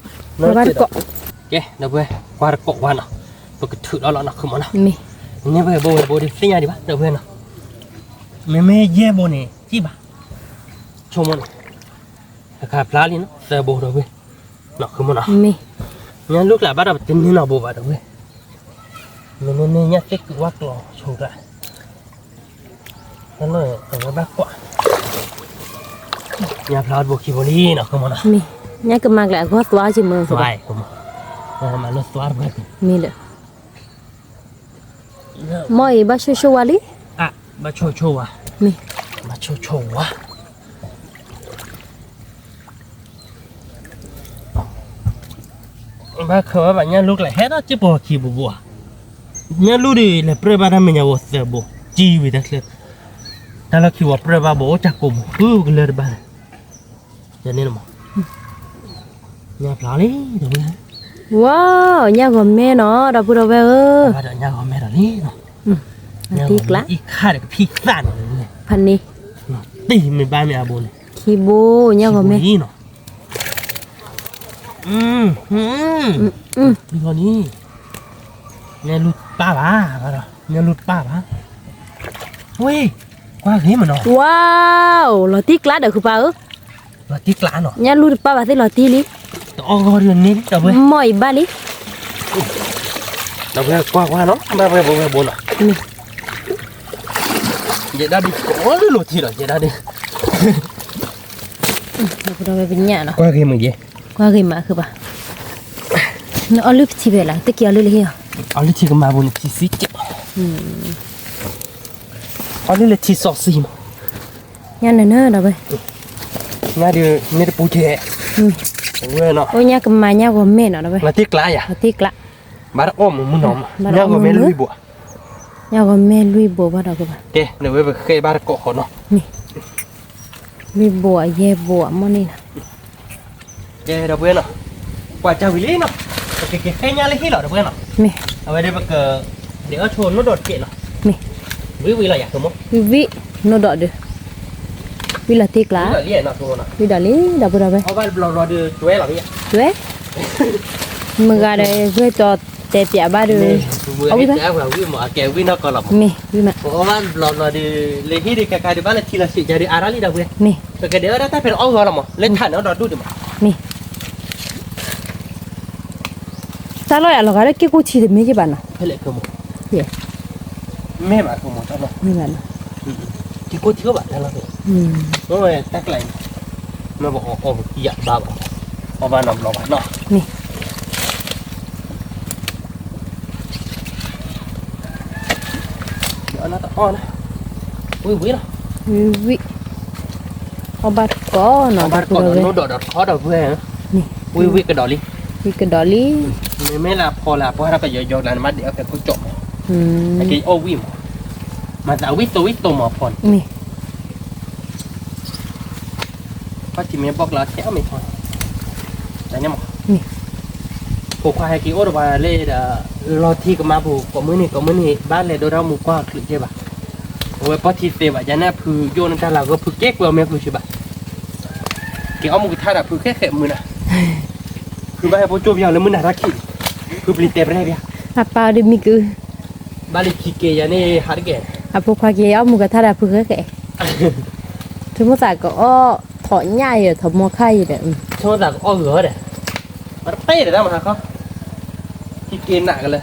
บ้านก่อ เย้เดี๋ยวไปกวาดเกาะวันเนาะปกติถือแล้วเราหนักขึ้นมาเนาะ มี เนี่ยไปโบดิสิ่งอะไรดีบ้างเดี๋ยวไปเนาะไม่เย่โบเนี่ยจีบ้าชมมันราคาพลาลิเนาะแต่โบเดี๋ยวไปหนักขึ้นมาเนาะ มี เนี่ยลูกหลานบ้านเราเป็นนี่เนาะโบบ้าเดี๋ยวไปเนี่ยเต็กวักหล่อโชว์ได้นั่นเลยแต่ว่าบ้ากว่าเนี่ยพลาดโบคีโบลี่เนาะขึ้นมาเนาะ มีเนี่ยก็มากแหละก็ตัวจิมือ สบายขึ้นมามาแล้วสวาร์บ้าง มีเด้อมอยบ้าชัวๆลิ อ่ะมาโชว์ว่ะ มี มาโชว์ว่ะบ้าเขาว่าแบบเนี่ยลูกหลานเฮ็ดอะจีบขี้บัวเนี่ยลูกดิเลยเปรย์บ้านมันยังวัดเสือบัวจีวิดักเลยแต่เราคิดว่าเปรย์บ้าบัวจักกุมก็เลยบ้านจะนี่นะมั้งเนี่ยพลาลี่เดี๋ยวนี้ ว้าวเนี่ยก็แม่เนาะเราพูดเอาไว้บ้านเนี่ยเขาไม่ได้นี่เนาะ ตีกละ อีกข้าเด็กพี่สั่นเลย พันนี้ ตีไม่บ้านไม่อาบุญ คีโบเนี่ยก็แม่ นี่เนาะนี่คนนี้เนี่ยลุดป้าบ้าเนี่ยลุดป้าบ้าเว้ยกว่าเฮ้ยมันเนาะ ว้าวเราตีกละเด้อคือปลาเราที่กลางเนาะ เนี่ยรู้ป่ะว่าที่เราตีลิ อ๋อเรื่องนี้เดี๋ยวไป มอยบ้าลิ เดี๋ยวไปกว่าเนาะมาไปบนเนาะ นี่ เดี๋ยวได้ดิโอ้ยหลุดทีเนาะเดี๋ยวได้ดิ เราไปเป็นเนี่ยเนาะ กว่าเฮ้ยมึงเย่ กว่ากี่มาคือป่ะเนาะเอาลึกที่เวลาตะเกียบเลยเฮีย เอาลิทีก็มาบนที่สิเจ้าเอาลิทีสองสี่มั้ง เนี่ยเนอะเราไป น่าดีนี่ได้ปูเจเว้ยเนาะ โอ้ยเนี่ยก็มาเนี่ยก็แม่เนาะเราไป เราที่กลางอ่ะ เราตีกละ บ้านอ้อมมึงหนอมเนี่ยก็ไม่ลุยบัว เนี่ยก็แม่ลุยบัวบ้าเราก็ป่ะ เดี๋ยวไปเคยบ้านเกาะเขาเนาะ นี่ลุยบัวเย่บัวมันนี่นะ เดี๋ยวเว้ยเนาะกว่าจะวิลี่เนาะโอเคแค่นี้เลยที่เหรอเดี๋ยวเว้ยเนาะ มี เอาไว้เดี๋ยวเกิดเดี๋ยวชนรถโดดเกะเนาะ มี วิอะไรอยากตัวมั้ง วิโนดอเด้อวิลาตีกละ วิเรียนเนาะตัวเนาะ วิดาลิดาบุราไป เอาไว้เราดูตัวเหรอพี่ ด้วยมึงก็ได้เพื่อจอดแต่เปียบ้าดู เอาวิแกเราวิหมอแกวินก็หลับ มีวิมา เพราะว่าเราดูเลยที่ดีกาดีบ้านเลยทีละสิjadi arah ni dah boleh มี แต่เดี๋ยวได้เป็นเอาหัวละมั้งเล่นทันเอาดอดูดิมั้ง มีตลอดอะเราก็ได้กี่กูชีดไม่ใช่บ้านนะ เฮ้ยคือมั้ง เย่ แม่มาคือมั้งตลอด ไม่บ้านนะ ที่กูเที่ยวบ้านตลอดเลย โอ้ยตักไหลแม่บอกโอ้ยอยากบ้าบ่เอาบ้านน้ำร้อนเนาะ มี เดี๋ยวน่าจะอ้อนะอุ้ยวิ่งเนาะ วิเอาบัดก็เนาะ เอาบัดก่อนโน้ตดอดคอดเพื่อน นี่ วิกระดอลี่ วิกระดอลี่ ไม่ละพอละเพราะเราก็ยกๆแล้วมาเดี๋ยวแต่ก็จบไอ้ที่โอวิมมาจากวิโตหมอพร นี่ ก็ที่มีบอกเราแค่ไม่พอแต่เนี่ยหมอ นี่ ผูกควายกี่โอระบาเล่รอที่ก็มาผูกก็มื้อนี้บ้านเลยโดนเราหมู่กว่าคลึกใช่ป่ะโอ้ยพอที่เสียบจะน่าพือโยนกันเราก็พือเก๊กเราไม่พือใช่ป่ะเกี่ยวเอามือท่าแบบพือแค่มือน่ะคือบ้านพอจบยาวแล้วมือน่ะรักขี้คือปลิเตะไปได้เพีย apa de miku บ้านเลยขี้เกยนี่หาได้แก่ apa kwa ke au mu ka thara phu ke tu mo sa ko o tho nya ye tho mo khai ye de ช่วงจากอ้อเหรอเด้มันเต้เดี๋ยวมาเขาขี้เกยหนักกันเลย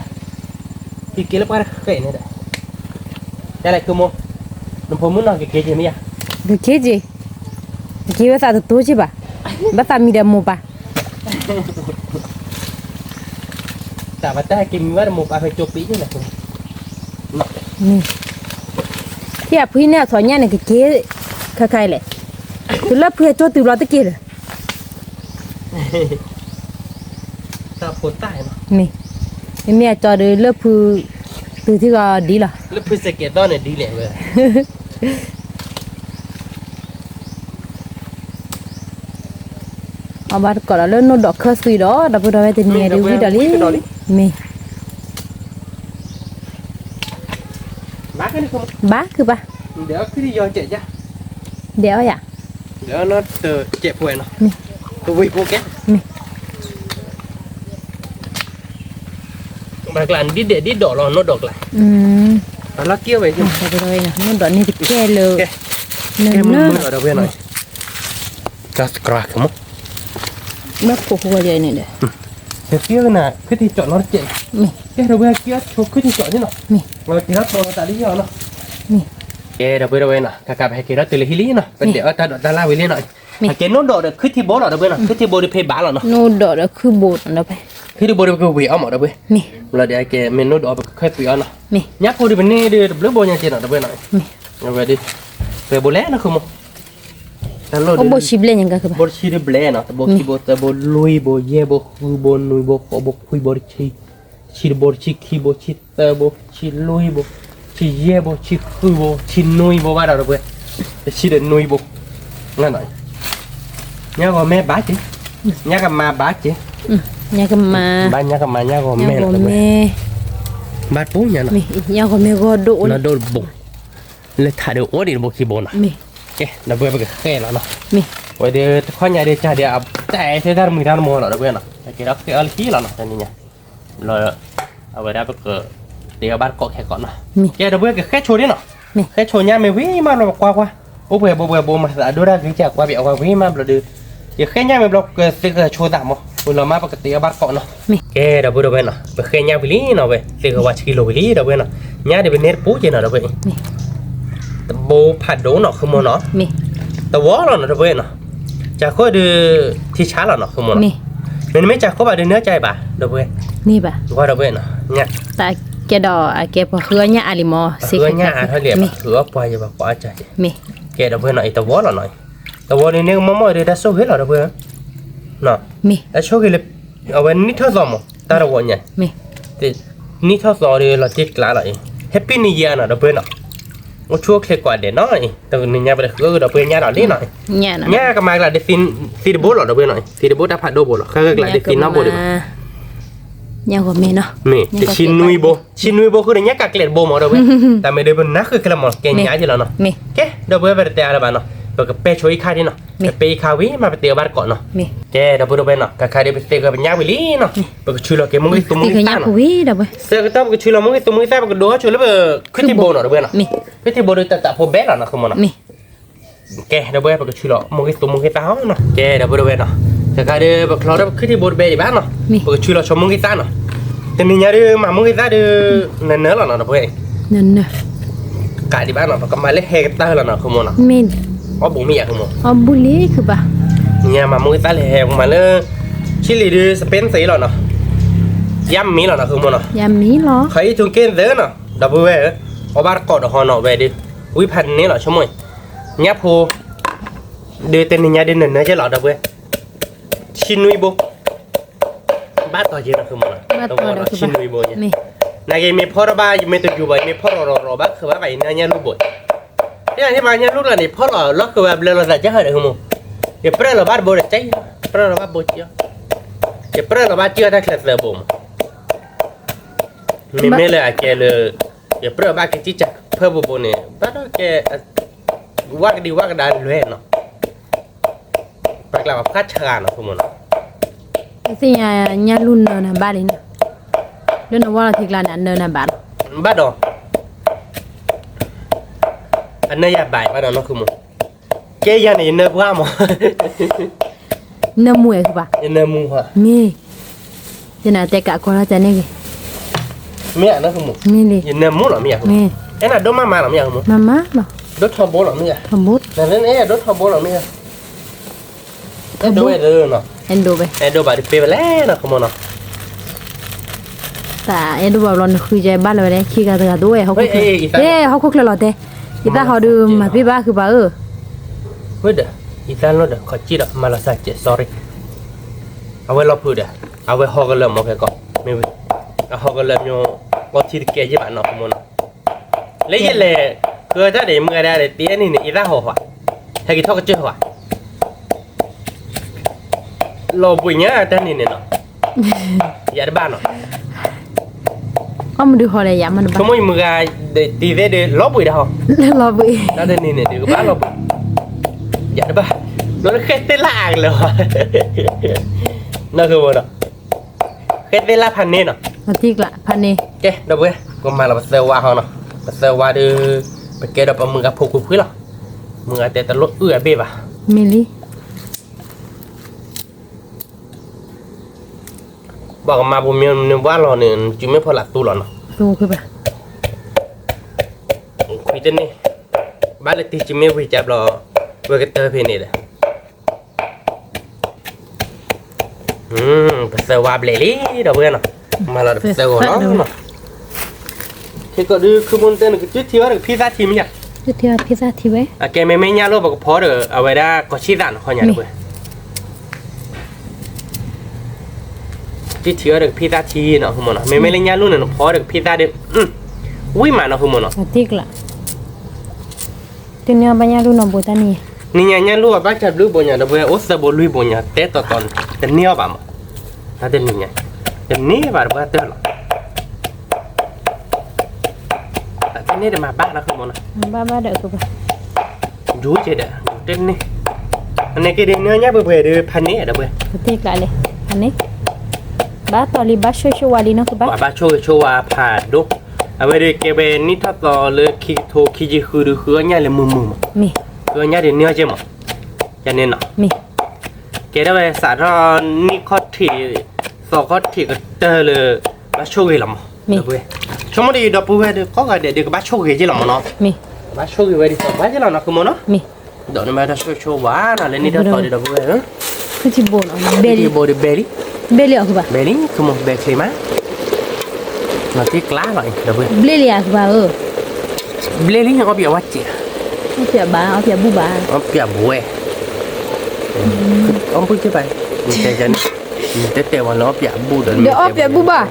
ขี้เกยแล้วไปเกยนี่แหละแต่อะไรคือโมน้ำผมมึงนอนเกยใช่ไหมอ่ะ de ke je ke wa sa to chi ba ba ta mi de mo ba แต่ว่าแต่กินว่าหมูปลาไปโจปีนี่แหละคุณ ni tia phui ne tho nya ne ke kha khai le tu la phu to tu lo ta ke le ตาโพดใต้เนาะ ni mi a cho de le phu tu thi ga di la แล้วพิเศษเกตตอนเนี่ยดีเลยเว้ย abar ko la le no dok kha sui do da pu da te ni de wi da li mi มากันนี่คุณ ba cứ ba เดี๋ยวขึ้นยอนเจ็ดจ้ะ đéo ya เดี๋ยวnó từเจ็บป่วยเนาะ นี่ ตัววิ่งโปรแกรม นี่ บางกลั่นดิดอกเราโน้ตดอกไหลแล้วเกี่ยวไปที่ da pu da na no do ni te ke lo แก no มึง no เอาเดี๋ยวหน่อยกัสกรากมั้ง ba ko ko je ni de เดี๋ยวเกี่ยวน่ะขึ้นที่จอดรถเจ็บ mi แกเดี๋ยวเกี่ยวโชว์ขึ้นที่จอดนี่เนาะ mi เรากินรับตัวตาดีเนาะ mi แกเดี๋ยวน่ะกะให้กินรับตัวเลยฮิลี่เนาะเป็นเดี๋ยวตาลาวิลี่หน่อย นี่ แกโน้ตดอกเดี๋ยวขึ้นที่โบเราเดี๋ยวเนาะขึ้นที่โบได้เพย์บ้าเราเนาะ no do da khu bo da pe ขึ้นที่โบได้ก็วิ่งเอาหมดเดี๋ยว mi เราเดี๋ยวแกเมนูดอกค่อยปีเอาเนาะ mi ยักษ์พอดีเป็นนี่เดี๋ยวเบลโบยังเจนเนาะเดี๋ยวหน่อย mi เอาไปดิเบลโบแล้วนะคุณมั้งแต่เรา o bo shible nyanga ka ba บอชีเบลเนาะแต่บอคีบแต่บอลุยบอเย่บอคุยบอนุยบอขอบอคุยบอชีบอชีคีบอชีแต่บอชีลุยบอชีเย่บอชีคุยบอชีนุยบอว่าเราเว้ยแต่ชีเดนุยบองั้นหน่อยเนี่ยก็แม่บ้าจีเนี่ยก็มาบ้าจี nya ka ma บ้านเนี่ยก็มาเนี่ยก็ nya แม่ ko เราเว้ย me บ้านปุ๊บเนี่ยเนาะ mi nya ko me go do เราโดนบุกเลยถ่ายเดี๋ยวโอ้ดิบอคีบอนะ mi เอ๊ะเราเบื่อไปกับแค่แล้วเนาะ mi วันเดียวข้อใหญ่เดียวจ่าเดียวแต่เสียดายมือด้านมือเราเบื่อเนาะแต่กี่เราคืออะไรที่เราเนาะตอนนี้เนี่ยเราเอาไว้ได้ไปเกิดเดี๋ยวบ้านเกาะแค่ก่อนเนาะ mi แกเราเบื่อกับแค่โชว์นี่เนาะ mi แค่โชว์เนี่ยไม่วิ่งมาเราบอกว่าโอ้เบื่อมาแต่ดูได้คือจากว่าเบียร์ว่าวิ่งมาเราดูเดี๋ยวแค่เนี่ยไม่บอกเกิดเกิดโชว์ต่างมั้งเรามาปกติบ้านเกาะเนาะ mi แกเราเบื่อเนาะไปแค่เนี่ยวิลี่เนาะเว้ยเสียว่าชิโลวิลี่เราเบื่อเนาะเนี่ยเดี๋ยวเป็นเนื้อปูเจเนาะเราเว้ย mi แต่โบผัดโดนเนาะคือโมเนาะ mi แต่ว่าเราเนาะเราเบื่อเนาะจากข้อดูที่ช้าเราเนาะคือโมเนาะ mi มันไม่จากข้อแบบเนื้อใจป่ะเราเบื่อ ni ba ว่าเราเบื่อเนาะเนี่ย ta ke do a ke po khua nya ali mo คือเนี่ยถ้าเรียบถือว่าปล่อยจะแบบปล่อยใจ mi แกเราเบื่อหน่อยแต่ว่าเราหน่อยแต่ว่านี่มั่วๆเดี๋ยวได้โซ่เห็ดเราเบื่อเนาะ mi แล้วโชว์กันเลยเอาไว้นี่เท่าสองมั้งแต่เราวันเนี่ย mi แต่นี่เท่าสองเดี๋ยวเราติดกล้าเลยแฮปปี้นิวเยียร์เนาะเราเบื่อเนาะว่าช่วงเคล็ดกว่าเดี๋ยวน้อยแต่นี่เนี่ยไปเลยคือเราเบื่อเนี่ยเราดีหน่อย nya na เนี่ยก็มาแล้วเดี๋ยวซีดิโบเราเบื่อหน่อยซีดิโบถ้าผัดโดโบเราก็แล้วเดี๋ยวน้ำโบดีกว่า nya ko me no นี่แต่ชินนุยโบคือเนี่ยกักเล็ดโบหมดเราเว้ยแต่ไม่ได้เป็นนักคือกระหม่อมแกงย้ายที่เราเนาะ mi แกเราเบื่อไปแต่อะไรบ้างเนาะเราก็ไปช่วยข้าดิเนาะไปข้าวิมาไปเตียวบ้านก่อนเนาะ mi แกเราเบื่อไปเนาะข้าเดี๋ยวไปเตียวกับยาวิลีเนาะไปช่วยเราแกมึงตุ้มมึ ti ง ko ตา nya เนาะ ko wi da ba เสือก็ต้องไปช่วยเรามึงตุ้มมึงตาไปก็ดูช่วยแล้วไปขึ้นที่โบเนาะเราเบื่อเนาะ mi ขึ้นที่โบโดยแต่พอเบสเนาะคือมันเนาะ mi แกเราเบื่อไปก็ช่วยเรามึงตุ้มมึงตาเนาะแกเราเบื่อไปเนาะแต่ข้าเดี๋ยวไปเราขึ้นที่โบเบสบ้านเนาะไปช่วยเราชมมึงตาเนาะแต่นี่เนี่ยเดี๋ยวมามึงตาเดี๋ยวเนื้อเราเนาะเบื่อ nan na กาดีบ้านเนาะก็มาเล่เฮกตาเราเนาะคือมันเนาะ mi อ๋อบุ๋มีอะคือมัน o buli ke ba เนี่ยมามึงตาเล่เฮกมาเลยชิลิดูสเปนสีเราเนาะย่ำมีเราเนาะคือมันเนาะ ya mi lo ใครจุงเกนเด้อเนาะดับเบิลเวอร์เอาบาร์กอดหอเนาะเวดิวิพันนี่เนาะชั่วโมง nháp hồ đưa tên nhà đến nữa chứ lọt đâu quê xin nuôi bố bát to gì nó không mà đâu có xin nuôi bố nhỉ này cái mình phô ra ba mình tự chụp vậy mình phô rồi bác khởi vậy nhà lúc bội thế này mà nhà lúc là này phô rồi lót cái bếp lên là chắc hơi được không cái bếp là bát bố để cháy bếp là bát bố chưa cái bếp là bát chưa ta khẹt giờ bụng mình mới là cái là cái bếp bát cái chỉ chặt phơi bố này bát đó cái quát đi quát đàn luyện nó bác làm phát chả nó không mà thì nhà luôn nè ba đi nè đứa nào qua là thiệt là nè bạn bắt đầu anh ấy bài bắt đầu nó không cái nhà này nơi quá mà nơi mua cái bà nơi mua hả mì thế nào tay cả con nó chạy này mẹ nó không mì đi nơi mua là mẹ mì cái là đốt mama là mẹ không mama mà đốt thau bố là mẹ thau bố là đến ấy là đốt thau bố là mẹ cái đôi rồi nó endo về endo bà đi về lẽ nó không nó ta endo vào lần khi chạy ba rồi đấy khi cả đôi họ họ khóc là thế người ta họ đưa mà biết baคือbà biết được Isan lo được khó chi được mà là sai chết sorryเอาไว้รอพูดเด้อเอาไว้ฮอกเริ่มโอเคก่อนไม่วิเอาฮอกเริ่มโยก็ที่แกจะบ้านเนาะผมเนาะเลยยี่เลยคือถ้าเดี๋ยวมึงได้เดี๋ยวตีนี่อีร่าหัวถ้ากินทอดก็เจอหัวรอปุยเนี้ยแต่นี่เนาะอย่าได้บ้านเนาะ ông đưa họ lại giảm mình không cóมึงได้ตีได้เดี๋ยวรอปุยเด้อ lo bị แล้วเดี๋ยวนี่เดี๋ยวบ้านรอปุยอย่าได้บ้านnó khét tên là àng rồi nó cứ vậy đó khét tên là pan nè nó mà tiếc lạ pan nè ok đâu bữa còn mà là bắt sơ qua nó bắt sơ qua đưa bắt kêu đập mừng gặp phục quý lắm mừng ở đây ta lót ưa bê bà mili bảo mà bố miền miền bắc rồi nên chỉ mới phải là tu rồi nó tu cái bà quý tên này bác lại chỉ mới phải chạp rồi với cái tơ phê này đấy bắt sơ qua bể lý đâu bữa nào mà là bắt sơ của nó thế có đưa không muốn tên cái chút thiếu được pizza thì nhỉ pizza thì vậy à cái mấy nhà luôn bảo phó được ở vậy đó có chi đạn khỏi nhà được chút thiếu được pizza thì nó không muốn nó mấy nhà luôn là nó phó được pizza được ui mà nó không muốn nó tiếc lạ tin nhau bao nhiêu luôn nó bố ta nè ni nhà luôn bác chặt lúa bò nhà đâu vậy ớt sơ bò lúa bò nhà tết to toàn tên nhiều bà mà ta tên nhà tên ní bà đâu tết rồi tên ní để mà bác nó không muốn nó ba đợi cô bà rú chơi đấy tên ní anh này cái đi nữa nhá bữa về đưa pan ní ở đâu vậy tiếc lại này pan ní ba to li ba show wali nó ba ba show à phà đúng à vậy đi cái bên ní thắt toเลยขี้โทขี้จีคือดูคือnhàเลยmù miคือnhà để nữa chứ mà cho nên nó mi cái đó về xã đó ní khó thì so khó thì cái tơ là bác show gì lắm được vậy chúng mình đi đọc về được có cái để được bác show gì chứ lắm nó mi bác show gì vậy đi so bác chứ là nó không muốn nó mi đó nó mà đã show quá là lên đi đó thôi đi đọc về hả cái gì buồn nó belly bồ đi belly belly à bà belly không một bè khi má nó tiếc lá rồi đọc về belly à bà belly nó có biểu quá chị ở phía bà ở phía bu bà ở phía bố ông bước chứ vậy mình chơi chân mình tiếp theo nó phía bu rồi được ở phía bu bà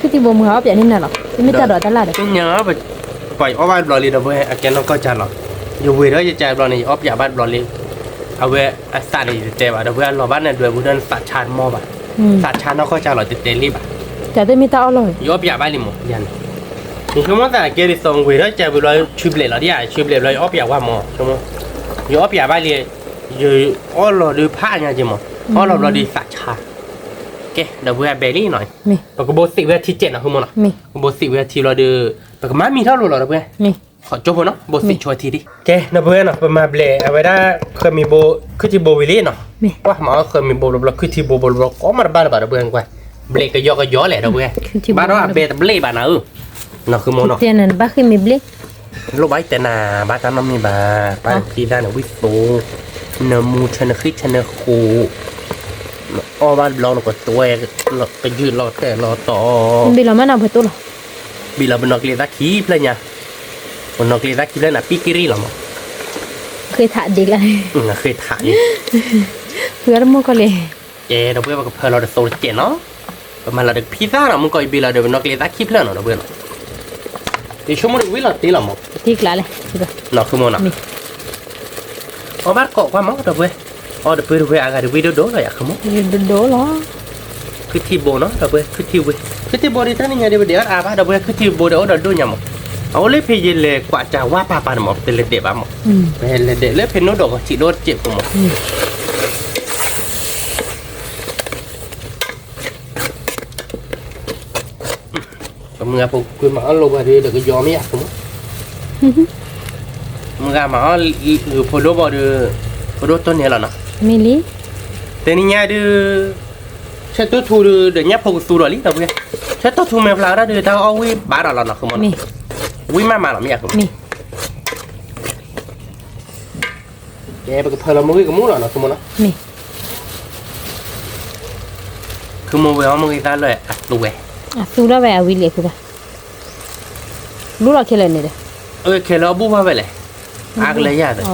cái gì buồn ở phía nên nào cái mấy ta đòi ta là được cái nhớ phải ở ba lò lì đâu vậy cái nó có chả lò dù về đóจะ lò này ở phía ba lò lìเอาไว้สาดเลยเจ๊บ่ะเดี๋ยวเพื่อนเราบ้านเนี่ยด้วยบุญสัตว์ชาญมอบ่ะสัตว์ชาญnó có chả lòติดเตลี่บ่ะ chả thấy mấy ta ở rồi อยู่phíaบ้านลิมยันนี่คือมันแต่เกี่ยวกับส่งเวลาจะไปลอยชุบเล่เราดิอ่ะชุบเล่ลอยออฟอย่าว่าหมอใช่มั้ยอยู่ออฟอย่าบ้านเลยอยู่อ๋อเราดูผ้าเนี่ยจิมอ๋อเราดูสัตว์ชาโอเคเดี๋ยวเพื่อนเบลลี่หน่อย mi ปกติเวลาที่7นะคือมั้งนะ mi ปกติเวลาที่เราดูปกติมันมีเท่าไหร่เราเพื่อน mi ขอจบเนาะบทสิช่วยทีดิโอเคนะเพื่อนเนาะประมาณเบลเอาไว้ได้เคยมีโบคือที่โบวิลลี่เนาะว่าหมอเคยมีโบลบคือที่โบลบก็มาบ้านบ้านเพื่อนกว่าเบลก็ย่อแหละเพื่อนบ้านเราเบลแต่เบลบ้านเราเนาะคือโมเนาะ tiền này bác khi mi blé ลูกใบแต่นาบ้านนั้นมีบ้าบ้านที่ด้านวิโซเนมูชนคริชนคูอ้อบ้านเราก็ตัวเราไปยืนรอแต่รอต่อ bây giờ mà nào phải tôi rồi บีเราเป็นนักเรียนตะคีเพลย์เนี่ยคนนักเรียนตะคีเพลย์น่ะปีกิริหรอมั้ง เคยถ่ายดีเลย เคยถ่าย เพื่อนมึงก็เลย เจ๊เราเพื่อนกับเพื่อนเราเดือดโซเจนเนาะประมาณเราเดือดพิซซ่าเนาะมึงก็อีบีเราเดือดนกเลยตาคลิปแล้วเนาะเพื่อนเดี๋ยวชั่วโมงวิลล์ตีละมั้ง ที่กลาเลยใช่ปะ เนาะคือมั้งเนาะเอาบ้านเกาะความมั้งเดี๋ยวเพื่อนอ๋อเดี๋ยวเพื่อนเพื่อนอาการเดี๋ยววิดีโอเลยอะคือมั้ง โดเหรอ คือทีโบเนาะเดี๋ยวเพื่อนคือทีเว้ยคือทีโบที่ท่านนี่ไงเดี๋ยวอาบ้าเดี๋ยวเพื่อนคือทีโบเดี๋ยวเดี๋ยวดูยังมั้งเอาเลยเพย์เลยกว่าจะว่าป้าป้าหมอเป็นเลยเด็ดบ้ามั้งเป็นเลยเด็ดเลยเพย์โนดอกจีโนดเจ็บมั้งมึงอะพวกคุณมาเอาลงมาดิเดี๋ยวก็ยอมไม่อยากมั้งมึงอะมาเอาหรือพอรู้บ่เดี๋ยวพอรู้ต้นนี้แล้วนะ มิลิ แต่นี่เนี่ยเดี๋ยวใช้ตัวทูเดี๋ยวเนี่ยพอกูสูดเลยแต่เพื่อนใช้ตัวทูเมฟลาร์เดี๋ยวถ้าเอาวิบาร์แล้วนะคือมันวิมาหรอไม่อยากคือแกไปกับเพื่อนเราไม่กับมู้หรอนะคือมันนะคือมูเวลมึงได้เลยอ่ะดูเว้ย สูดไปวิลเลยคือปะรู้หรอแค่เลยเนี่ยเคเราบูบ้าไปเลยอักเลยยาเลย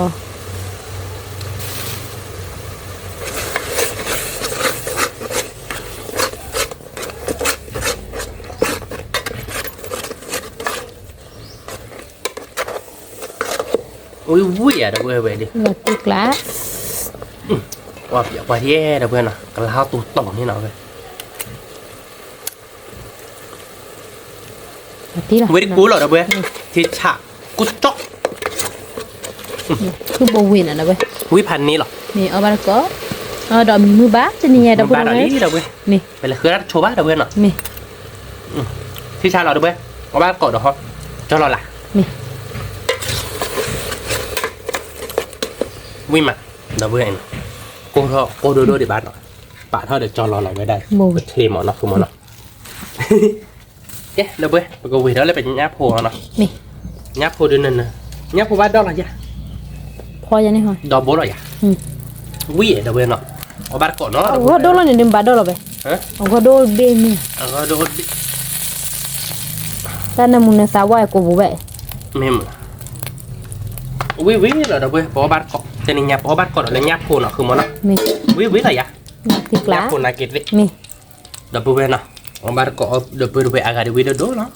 อุ้ยอ่ะเดี๋ยวเว้ยดิ เราติกละว่าที่เดี๋ยวเพื่อนนะกระลาตุ้มต่อมนี่หน่อยเว้ยเวทีกูหรอเดี๋ยวเว้ยที่ฉากกูจ๊อกคือโบวินอ่ะนะเว้ย วิพันนี้หรอนี่เอาบาร์ก็ดอกมือบ้าจะนี่ไงดอกบัวเลยเดี๋ยวเว้ยนี่เป็นอะไรคือรัดโชว์บ้าเดี๋ยวเว้ยเนาะนี่ที่ชาเราเดี๋ยวเว้ยเอาบ้านกอดเดี๋ยวเขาจะรอละนี่วิ่งมาเดี๋ยวเว้ยโกโดเดี๋ยวบ้านเนาะป่าเท่าเดี๋ยวจอรอเราไม่ได้เทมอเนาะคือมันเนาะเอ๊ะเดี๋ยวเว้ยก็วิ่งแล้วเลยเป็นยักษ์โพเนาะนี่ยักษ์โพเดือนนึงนะยักษ์โพบ้านดอกอะไรจ้ะพอยังไงฮะดอกโบอะไรจ้ะวิ่งเดี๋ยวเว้ยเนาะเอาบ้านกอดเนาะเอาโดนแล้วเนี่ยดึงบ้านโดนเราไปเอาโดนเบนเนี่ยเอาโดนแต่น้ำมันสาวายกูบุบไปไม่เหมือนวิ่งเหรอเดี๋ยวเว้ยพอบ้านเกาะจะนี่ยับพอบ้านเกาะแล้วยับโพเนาะคือมันเนาะวิ่งอะไรจ้ะติกละยับโพนาเกตเลยนี่เดี๋ยวเว้ยเนาะเอาบ้านเกาะเดี๋ยวเว้ยอาการวิ่งเดี๋ยวโดนเนาะ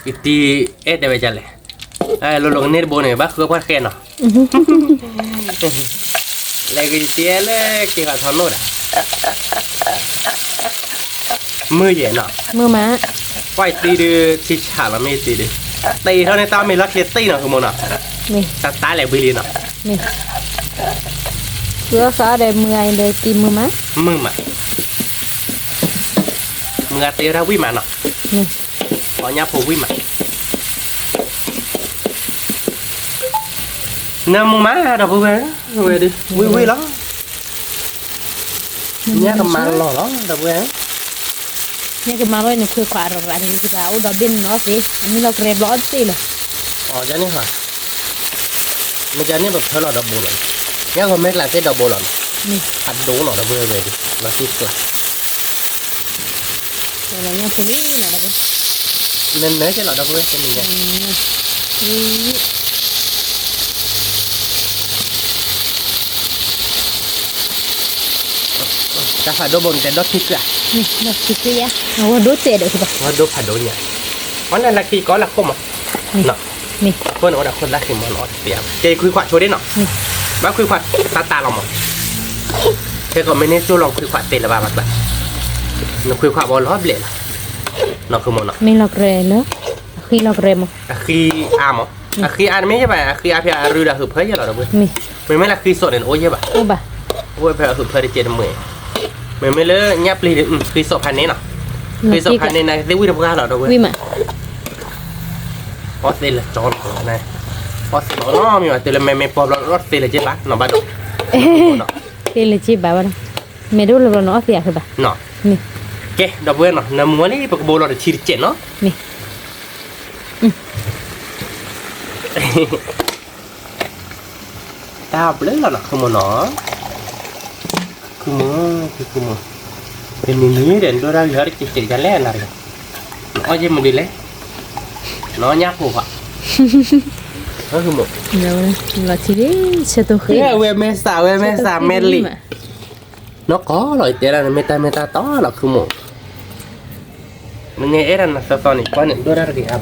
อีทีเดี๋ยวไปจัดเลยเราลงนี่บนเนี่ยบ้าคือว่าแค่เนาะlagi tiada kita thon rồi mưa vậy nọ mưa má quay tì đưa chỉ chả là mê tì đưa tì thôi nên tao mày lắc tì nọ không muốn nọ ta tái lại bì nọ bữa sau đây mưa anh đây tìm mưa má mưa tì ra quý mà nọ có nhà phụ quý mà nằm mưa má đâu về đi quý lắm nhà cầm mang lò lắm đâu về nhà cầm mang rồi nó khui khóa rồi lại thì ta udah bin nó sih ini lo keren banget sih lo jadi hả menjadiแบบเราดับโบลเนี่ยเขาไม่กล้าเซ็ตดับโบลผัดดูหน่อยดับเบิลเลยดิเราคิดกล้า là nhau phải biết là đâu nên nếu cái là đâu có cho mình nha ta phải đốt bồn cái đốt thịt à đốt thịt á nó đốt tệ được không nó đốt phải đốt nhỉ món này là khi có là không à nè nè con nó đãคนละคือมันออดเสียเจคุยขวดโชว์ได้หน่อยบ้าคุยขวดตาลองมั้งเธอก็ไม่แน่ช่วยลองคุยขวดเตะละบ้าบ้าnóคุยขวดบอลรอบเลยnóคือมันอ่ะไม่ลอกเรนเนอะkhi lọc rè mà khi am à khi ăn mấy cái bài khi ăn phải rửa là hợp hết rồi đó bữa mình mới là khi sốt đến ôi chứ bà ôi phải hợp hết để chơi mười mình mới lỡ nháp ly khi sốt hành nè khi sốt hành này cái quy được ra rồi đâu bữa có tên là tròn này có nó nhưng mà từ là mày bỏ nó tên là chết bát nó bắt tên là chết bát đâu mày đâu là nó phải hả bà nó ok đó bữa nó nằm muốn đi bọc bò là chỉ chết nó tao lấy là không mà nó không thì mình nghĩ đến tôi ra giờ chỉ ra lẽ là nó chứ mình đi lấy nó nhát phù hợp nó cứ một đâu là chỉ đi sẽ tôi khi về mẹ xả mẹ lì nó có loại tiền là mẹ ta to là cứ một mình nghe là sao sao này quan niệm đưa ra cái à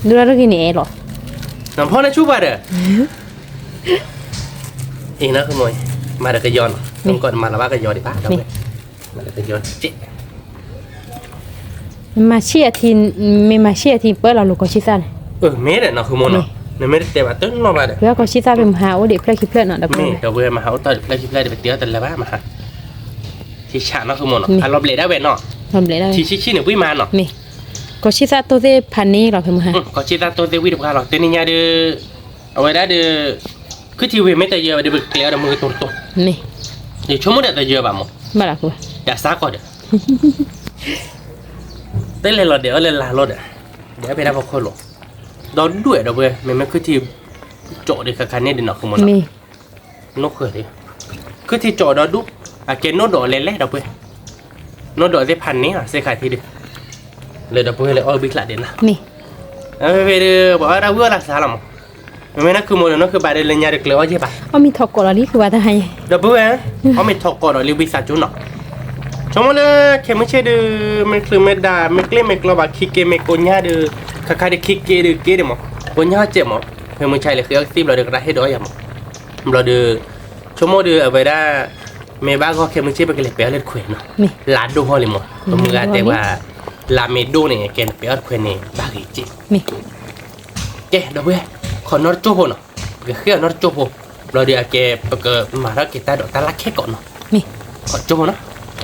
đưa ra cái này rồi nằm phong nó chú vào rồi thì nó cứ một mà được cái giòn không còn mà là ba cái giòn đi bắt đâu mà được cái giòn chết mà chia thì bữa là lục có chia này mẹ đấy nó cứ một nó mẹ để bà tớ nó vào đấy bữa có chia bên hào để play kịp nó đập mẹ đầu bữa mà hảo tao play để tiêu tao là ba mà thì chả nó cứ một nó lọp lệ đã về nó lọp lệ đã chi nữa quý mà nó mẹ có chia tôi sẽ phản ní rồi phải không hả có chia tôi sẽ quý được ra rồi tên nhà đưa ở đây đã đưa cứ thiếu về mấy tay giờ để bực kéo được 10 tuần nè thì chúng mới được tay giờ bà một bà là cô đã xác coi được tới lên là để lên là luôn để về đâu vào khơi luôn đó đuổi đâu về mình mới cứ thì chỗ để cái này để nó không muốn nó khơi đi cứ thì chỗ đó đúc cái nó đổ lên đâu về nó đổ cái盘này sẽ khai thì đượcเลยđâu về lại oi bị lại đến nào nè về được bỏ ra vừa là sao lắm mình nó cứ một nó cứ bài đây lên nhà được lỡ chứ bà mi thọc cổ là điคือว่าทำไม đâu về mình thọc cổ rồi lưu bị sao chú nó chúng nó khi mình chơi được mình cứ mình đã mình lấy mình lo bà khi kia mình cố nhá được khai được khi kia được kia được mà cố nhá chết mà khi mình chơi là khi active là được ra hết đó vậy mà là được chúng nó được ở về đó mình ba có khi mình chơi bằng cái lẹp béo lên khỏe nó lá đu hoa liền mà tụi mìnhแต่ว่าlá mình đu này cái lẹp béo khỏe này ba cái chị cái đâu về còn nó chua nó cái khi nó chua rồi đi cái mà nó kita đổ ta lắc hết còn nó còn chua nó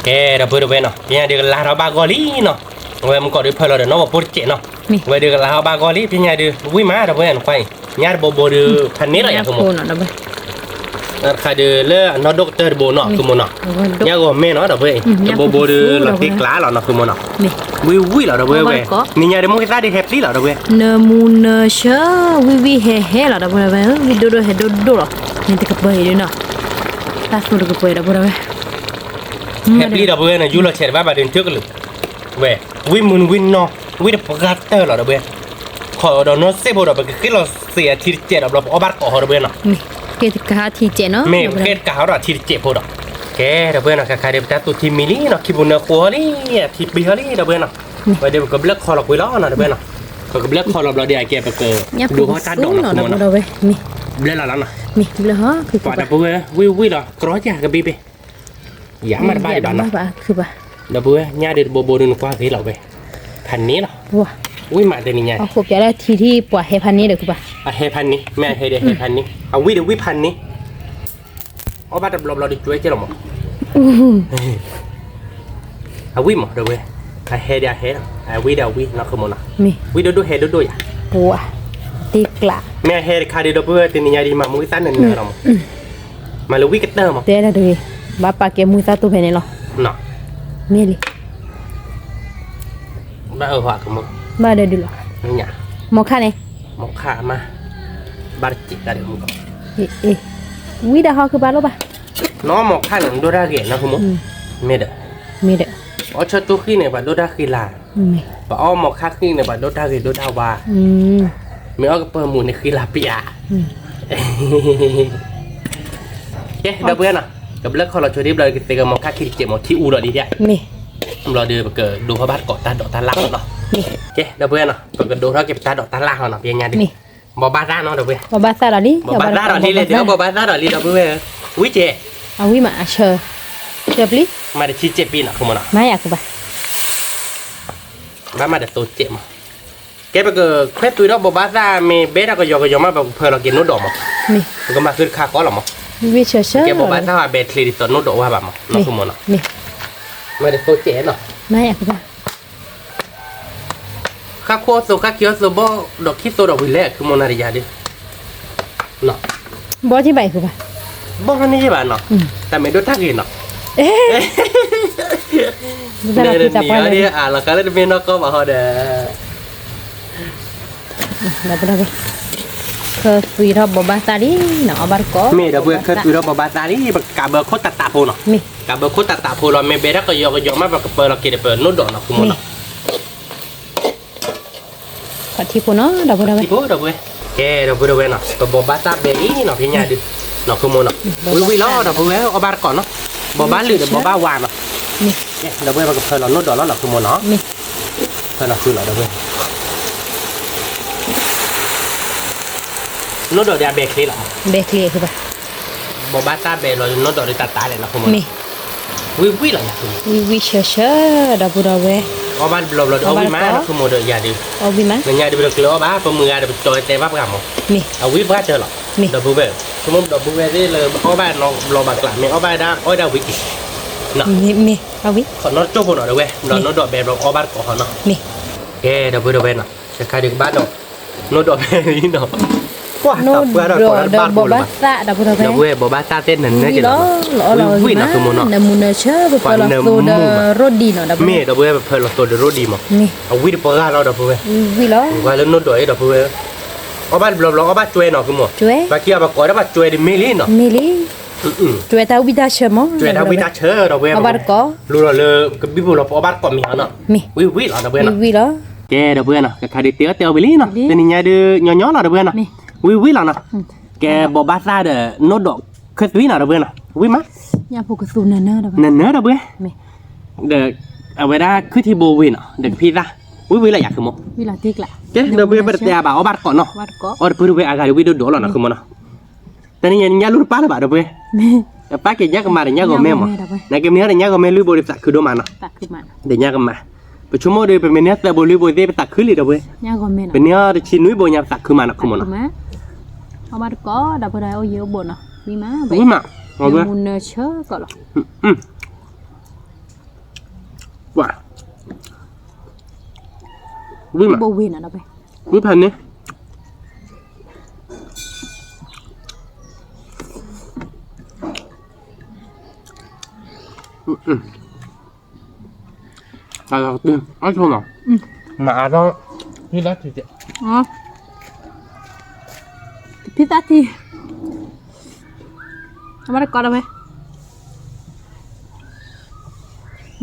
cái đâu về nó cái đi là nó ba goli nó về mình có đi phơi rồi nó bảo bột chè nó về đi là ba goli cái nhà đi vui má đâu về nó quay nhà bộ được thành nét rồi à không khai được là nó doctor bộ nó cứ một nó nhà của mẹ nó đâu về bộ được là cái lá là nó cứ một nó vui là đâu về nhà đi mua cái ra đi hẹp tí là đâu về nơ mu nơ sớ vi he là đâu về vi đô rồi nên cái bầy đấy nè ta không được cái bầy đâu về hẹp tí đâu về này du là chạy ba đến trước rồi về win nó được gạt tơ là đâu về khỏi đó nó sẽ bộ đâu cái là xẻ thịt chè đâu ở bát cỏ đâu về nó cái cá thịt chè nó mẹ cái cá đó thịt chè bộ đó cái đâu về nó cái đẹp ta tụi thịt mì lý nó khi buồn nó khô lý thịt bì lý đâu về nó vậy để có black kho là quý đó nó đâu về nó có black kho là để cái bậc đủ hoa tát đỏ nó đâu về mi black là nó mi black hảคือป่าดับเบิ้ลวิđó có chứ cái bì bì giá mà ba đoạn nó คือป่ะ ดับเบิ้ลnhà để bộ bộ đừng qua cái lẩu về thànhนี้หรอ ว้า อุ้ยมาแต่นี่ไง เอาขบจะได้ทีที่ปวดเฮพันนี้เดี๋ยวคือป่ะ เฮพันนี้แม่เฮเดเฮพันนี้เอาวิเดี๋ยววิพันนี้เอาบ้านเราดิช่วยเจ้าหรอมั้งเอาวิหมดเดี๋ยวเว้ยเฮเดียเฮเอาวิเดี๋ยววินักขโมยนะวิเดี๋ยวดูเฮดูด้วยอ่ะ ว้าตีกละ แม่เฮคาเดดับเบิ้ลแต่นี่ไงดีมามุ้ยสั้นหนึ่งหรอมั้งมาลูวิกเตอร์มั้ง เดี๋ยวดูบ้าปากแกมือตาตัวเพนเหรอ เนาะ เมลี่ บ้าหัวกับมึง บ้าเดี๋ยวดูหรอ นี่ไง มอค่าเนี่ย มอกขามาบาดจิตอะไรมึงก็ วิดาฮอคือบ้าหรอป่ะ น้องมอกขาหนึ่งดูได้เกี่ยนะคุณมึงไม่เด้อ มีเด้อ อ๋อชดตัวขี้เนี่ยบัดดูได้ขี้ลาป่ะอ้อมอกขาขี้เนี่ยบัดดูได้ขี้ดูได้ว่าไม่เอาก็เปิดมูลในขี้ลาปีอ่ะเฮ้ยเดี๋ยวเพื่อนอ่ะกับเลิกเขาเราช่วยดิบเลยเตะกับมอกขาขี้เจ็บหมดที่อูเราดีเนี่ย มี เราเดินไปเกิดดูพระบาทเกาะตาดอกตาลักเนาะเฮ้ยเดี๋ยวเพื่อนอ่ะก็ดูเขาเก็บตาดอกตาลักเนาะเพียงไงดิบ่บ้าด้าเนาะเดี๋ยวเพื่อน บ่บ้าซาดอลี่ บ่บ้าด้าดอกนี้เลยเดี๋ยวบ่บ้าด้าดอกนี้เดี๋ยวเพื่อนวิเจ เอาวิมาเชอเจ็บลิ มาเดี๋ยวชี้เจ็บปีน่ะคุณมันอ่ะ ไม่อยากกูป่ะ บ้ามาเดี๋ยวตัวเจ็บมาแกไปเกิดแค่ตัวเราบ่บ้าด้ามีเบสก็ยอมาแบบเพื่อเรากินนุ่ดดอกมั้ง มี ก็มาขึ้นค่าก้อนหรอมั้ง วิเชอเชอ แกบ่บ้าด้าเบสคลีดิตนุ่ดดอกว่าแบบมั้งน้องคุณมันอ่ะ มี มาเดี๋ยวตัวเจ็บเนาะ ไม่อยากกูป่ะ ค่าโคโซค่าเคียวโซบ่ดอกคิดโซดอกวิเล่คือมันอะไรอย่างดิเนาะ บ่ที่ใบกูป่ะ บ่ทันนี่ใช่ป่ะเนาะแต่ไม่โดนทักอีกเนาะ เอ๊ะ Nên nhiều đi à là cái bên nó có bảo họ để แล้วบ่ได้คือฟีรอบบ้าซาดีเนาะบาร์ก็ mẹ đã vừa khơi từ đó bảo bà ta đi cả bờ khốt tạt phô nó cả bờ khốt tạt phô là mẹ bé đó có gió mà bờ là kia để bờ nốt đỏ nó cũng muốn nó ขอที่ปุ่นเนาะดับเบิลดับเบิล ที่ปุ๊ดับเว้ยแกดับเว้ยเนาะตัวบอบาซาเบลี่เนาะพี่ยาดิเนาะคือโมเนาะวิล้อดับเว้ยเอาบาร์ก่อนเนาะบอบาหรือดับบอบาวานเนาะ นี่ ดับเว้ยมันก็เพลินเราโน้ตดอกแล้วเนาะคือโมเนาะ นี่ เพลินเราคือเราดับเว้ยโน้ตดอกยาเบคลีหรอ เบคลีคือปะ บอบาซาเบลเราโน้ตดอกดิตาตาเลยเนาะคือโม นี่ วิหรอเนี่ยคือ วิเชเชดับเบิลดับเบิล เอาบ้านเราเอาวิมาเนาะคือโมเดลยาดิ เอาวิมา ในยาดิบเราเกลือบ้าประมือเดี๋ยวจอยเตะบ้าประกำมั้ง นี่ เอาวิบ้าเจอหรอ นี่ ดับเบิลเบลคือโมดับเบิลเบลได้เลยเอาบ้านเราบางกลั่นมีเอาบ้านได้อ้อยดาวิกิเนาะ นี่เอาวิ ขอโน้ตโจ้คนหน่อยด้วยเราโน้ตดอกแบบเราเอาบ้านก่อนเนาะ นี่ แกดับเบิลเนาะจะขายดึกบ้านเนาะโน้ตดอกแบบนี้เนาะว้า โน้ ตับ ต เพื่อนเรา โด คนละ ด บ้าน บ บุ อ ญ บา ละ ซาดับเบิลดับเบิ ดั ล บเบิลบาต้าเต้นนั่นเนี่ย วิ จะ ล้อล้อ วินะคือโมเนาะ นามูเนเชอร์เปล่าโซดารถดีเนาะดับเบิล เมย์ดับเบิลเพลินเราตัวเดือดรถดีมั้ง นี่ เอาวิดปอร์เราดับเบิล วิล้อ ว่าแล้วโน้ตดอกดับเบิลเอาบ้านเราเอาบ้านจวยเนาะคือโม ช่วย บางทีเอาบ้านก่อนแล้วบ้านจวยดิเมลี่เนาะ มิลี่ช่วยตาวิดาเชมอ จวยทำวิจารเชื่อเราเว้ย เอาบาร์ก็ รู้เราเลยกับบิบุเราเอาบ้านก่อนมีเนาะ มี วิเราดับเบิลเนาะ วิล้อ แกดับเบิลเนาะกับคาดิเตียเตียวไปลี่เนาะ ดิ เป็นยังไงดื้อย่อเราดับเบิลเนาะ นี่ วิเราเนาะแกบอกบ้านซาเด้อโน้ตดอกเคยวิเนาะดับเบิลเนาะวิมั้ย ยาพวกสูนเนอร์ดับเบิล เนื้อดับเบิล มี เด็กเอาไว้ได้คือที่โบวินเนาะเด็กพี่ละวิละอยากคือโม วิลาติกละ แกดับเบิลเปิดแต่บ่าวเอาบ้านก่อนเนาะ วัดก็ อ๋อเปิดไปอากาศวิโดดเนาะคือโมเนาะแต่นี่ยังรู้ป้าหรือเปล่าดับเบิล แม่ แต่ป้าเกี่ยกมาเดี๋ยวก็แม่หมอ ดับเบิล ในเกมนี้เดี๋ยวก็แม่ลุยบริษัทคือโดมาเนาะ ตักขึ้นมา เดี๋ยวก็มาไปชั่วโมงเดียวเป็นเนี้ยแต่บริบทได้ไปตักขึ้นเลยเด้อเว้ย ยาก็แม่ เป็นเนี้ยชินุ้ยบอยามตักขึ้นมาหนักขึ้นมา ขึ้ เนาะ นมาเอาบาร์ก็ดับเบิลได้เอาเยอะบนเนาะมีมาไป อุ้ยมาเอาด้วย มูเนเชอร์ก็หรอ ว้าอุ้ยมา โบวินอ่ะดับเบิล อุ้ยพันนี้เอาละตื่นเอาชมหน่อยมาต้องพี่รักจริง อ๋อพิซซ่าทีเอาบาร์ก็ดับเบิล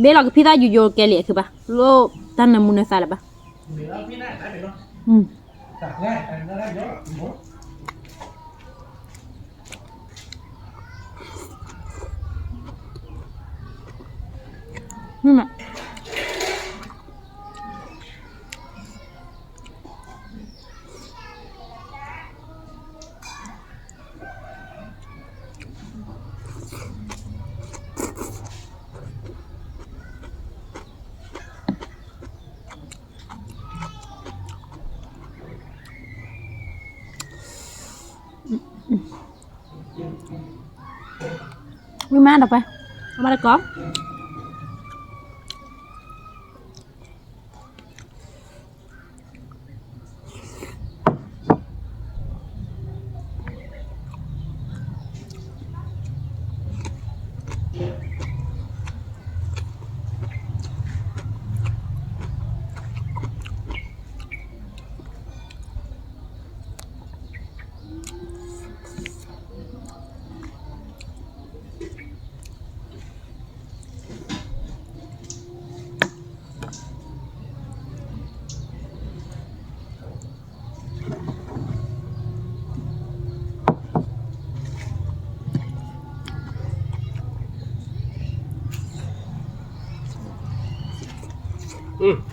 เบลล์กับพิซซ่าอยู่โยเกลี่ยคือปะโลตันนามูเนซาละปะตักง่ายตักได้เยอะ นี่มาวิมาดับไปเอามาแล้วก็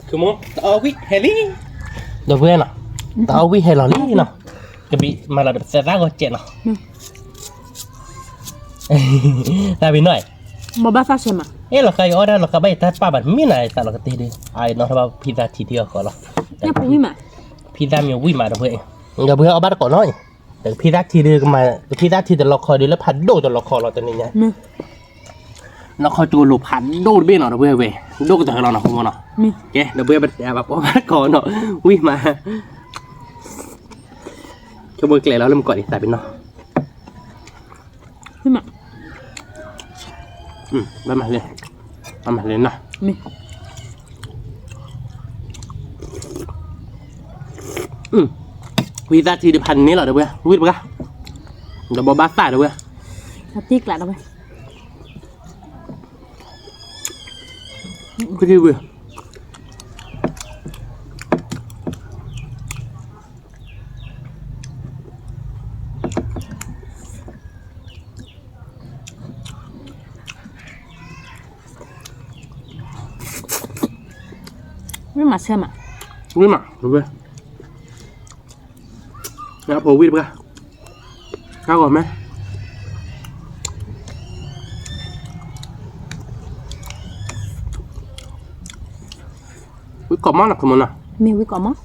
คือโมเอาวิเฮลี่เดี๋ยวเพื่อนเนาะเอาวิเฮลลี่เนาะกระบี่มาแล้วเสร็จแล้วก็เจ็ดเนาะได้ไปหน่อย บอบาซาเชมา เราเคยเอาได้เราก็ไปตัดป้าแบบไม่ไหนแต่เราก็ตีดีไอ้น้องเราพิซซ่าทีเดียวก่อนหรอ เนี่ยพูดวิมา พิซซ่ามีวิมาเดี๋ยวเพื่อนเดี๋ยวเพื่อนเอาบ้านก่อนหน่อยแต่พิซซ่าทีเดียวมาพิซซ่าทีเดียวเราคอยดูแล้วพัดโดดตัวเราคอเราตัวนี้ไง เนี่ย เราคอยจูหลุดพัดโดดเบี้ยเนาะเดี๋ยวเพื่อนเว้ยโดดก็จะให้เราเนาะคุณมอเนาะ เนี่ย แกเดี๋ยวเพื่อนแบบเอาบ้านก่อนเนาะวิมาชั่วโมงเกลี่ยแล้วเริ่มก่อนอีกแต่เป็นเนาะ วิมา บ้านมาเลยบ้านมาเลยเนาะ เนี่ย พิซซ่าทีเดียวพันนี้เหรอเดี๋ยวเพื่อนวิดปะเดี๋ยวบ้าซ่าเดี๋ยวเพื่อน สติกละดับไป คือที่เว้ย ไม่มาเชื่อมอ่ะ Quý mà, đúng rồi. Đã phổ vịt ra. Sao rồi mẹ? Quý có món nào không món nào? มีวิกอมมั้ง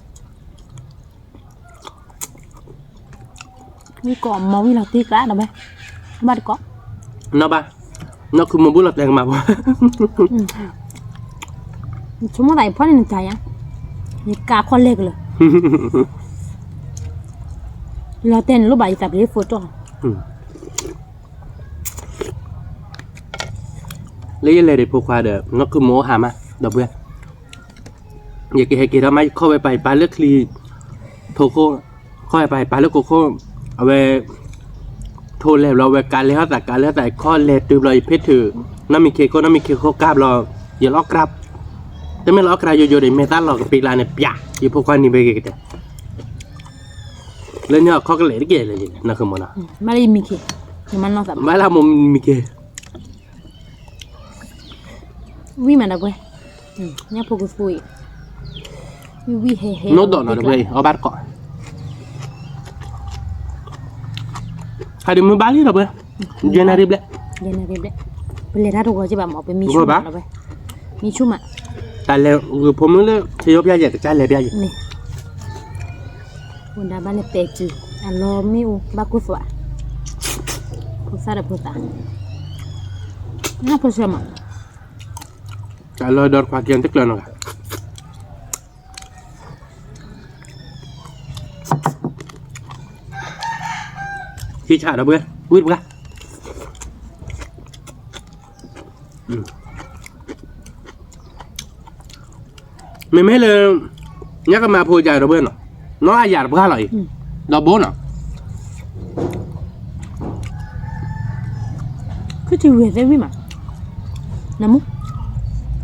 วิกอมมองวิลาตีกระดาษไหมบ้านก็ Nó ba. Nó cứ một bữa lật đèn mà. ชั่วโมงไหนพ่อในใจอ่ะนี่กาคนเล็กเลยเราเต้นรูปแบบจับได้โฟโต้ Lấy lên để phô khoa được. Nó cứ mố hàm á. Đọc biết. Vậy kì hay kì đó máy khó về bài bài lớp ly thô khô. Khó về bài bài lớp cô khô. Ở về thô lèoเราvềการเลี้ยแต่การเลี้ยแต่ข้อเลี้ยตื่นเลยเพชรถือน้ำมีเคก็น้ำมีเคเขากราบเราอย่าล้อกราบแต่ไม่ล้อกราบโยๆเดี๋ยวเมตัลเรากับปีลาเนี่ยปะยี่พวกคนนี้ไปกันแต่แล้วเนี่ยเขาก็เลยได้เกลี่ยเลยนะคือมันนะ ไม่ได้มีขี้ยังมันนอกจาก ไม่ละมุมมีเค วิ่งมาแล้วเว้ยเนี่ยพวกกูฟุยวิ่งเฮ่ๆ โน้ตดอกหน่อยเลยเอาบาร์ก่อนใครดูมือบาลีหรอเว้ยเจนนาริบเลย เย็นอะไรเด็กเป็นเลยถ้าถูกเขาจะแบบหมอเป็นมีชุ่มแล้วเว้ยมีชุ่มอ่ะ แต่แล้วผมเลยเที่ยวพิจารณาใจเลยพิจารณา นี่วันดาบ้านเนี่ยเปจืออันล้อมิวบากุสวะกุศลพุทธาน่าพอใช่ไหม แต่เราดอดควาเกียนตึกเลยนะที่ชาดเอาเว้ยวิ่งไปไม่เลยยักษ์มาพูดใจเราเว้ยเนาะน้องอาญาเพื่ออะไรเราโบ้เนาะ คือจือเวทได้วิ่งมาน้ำมุก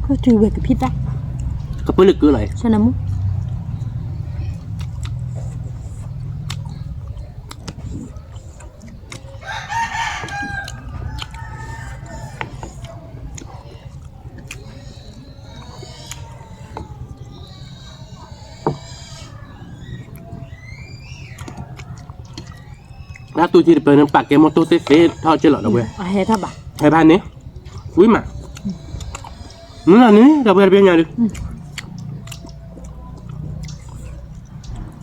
คือจือเวทกับพิษได้ ก็เพื่อลึกคืออะไร ใช่น้ำมุกแล้วตัวที่เป็นปากแกมอโตเซเซ่ทอดเจริญเราเว้ย เฮ้ยท่าบ่ะ ไอ้บ้านนี้วิ่งมานู่นนี่เราไปเรียนยังดิ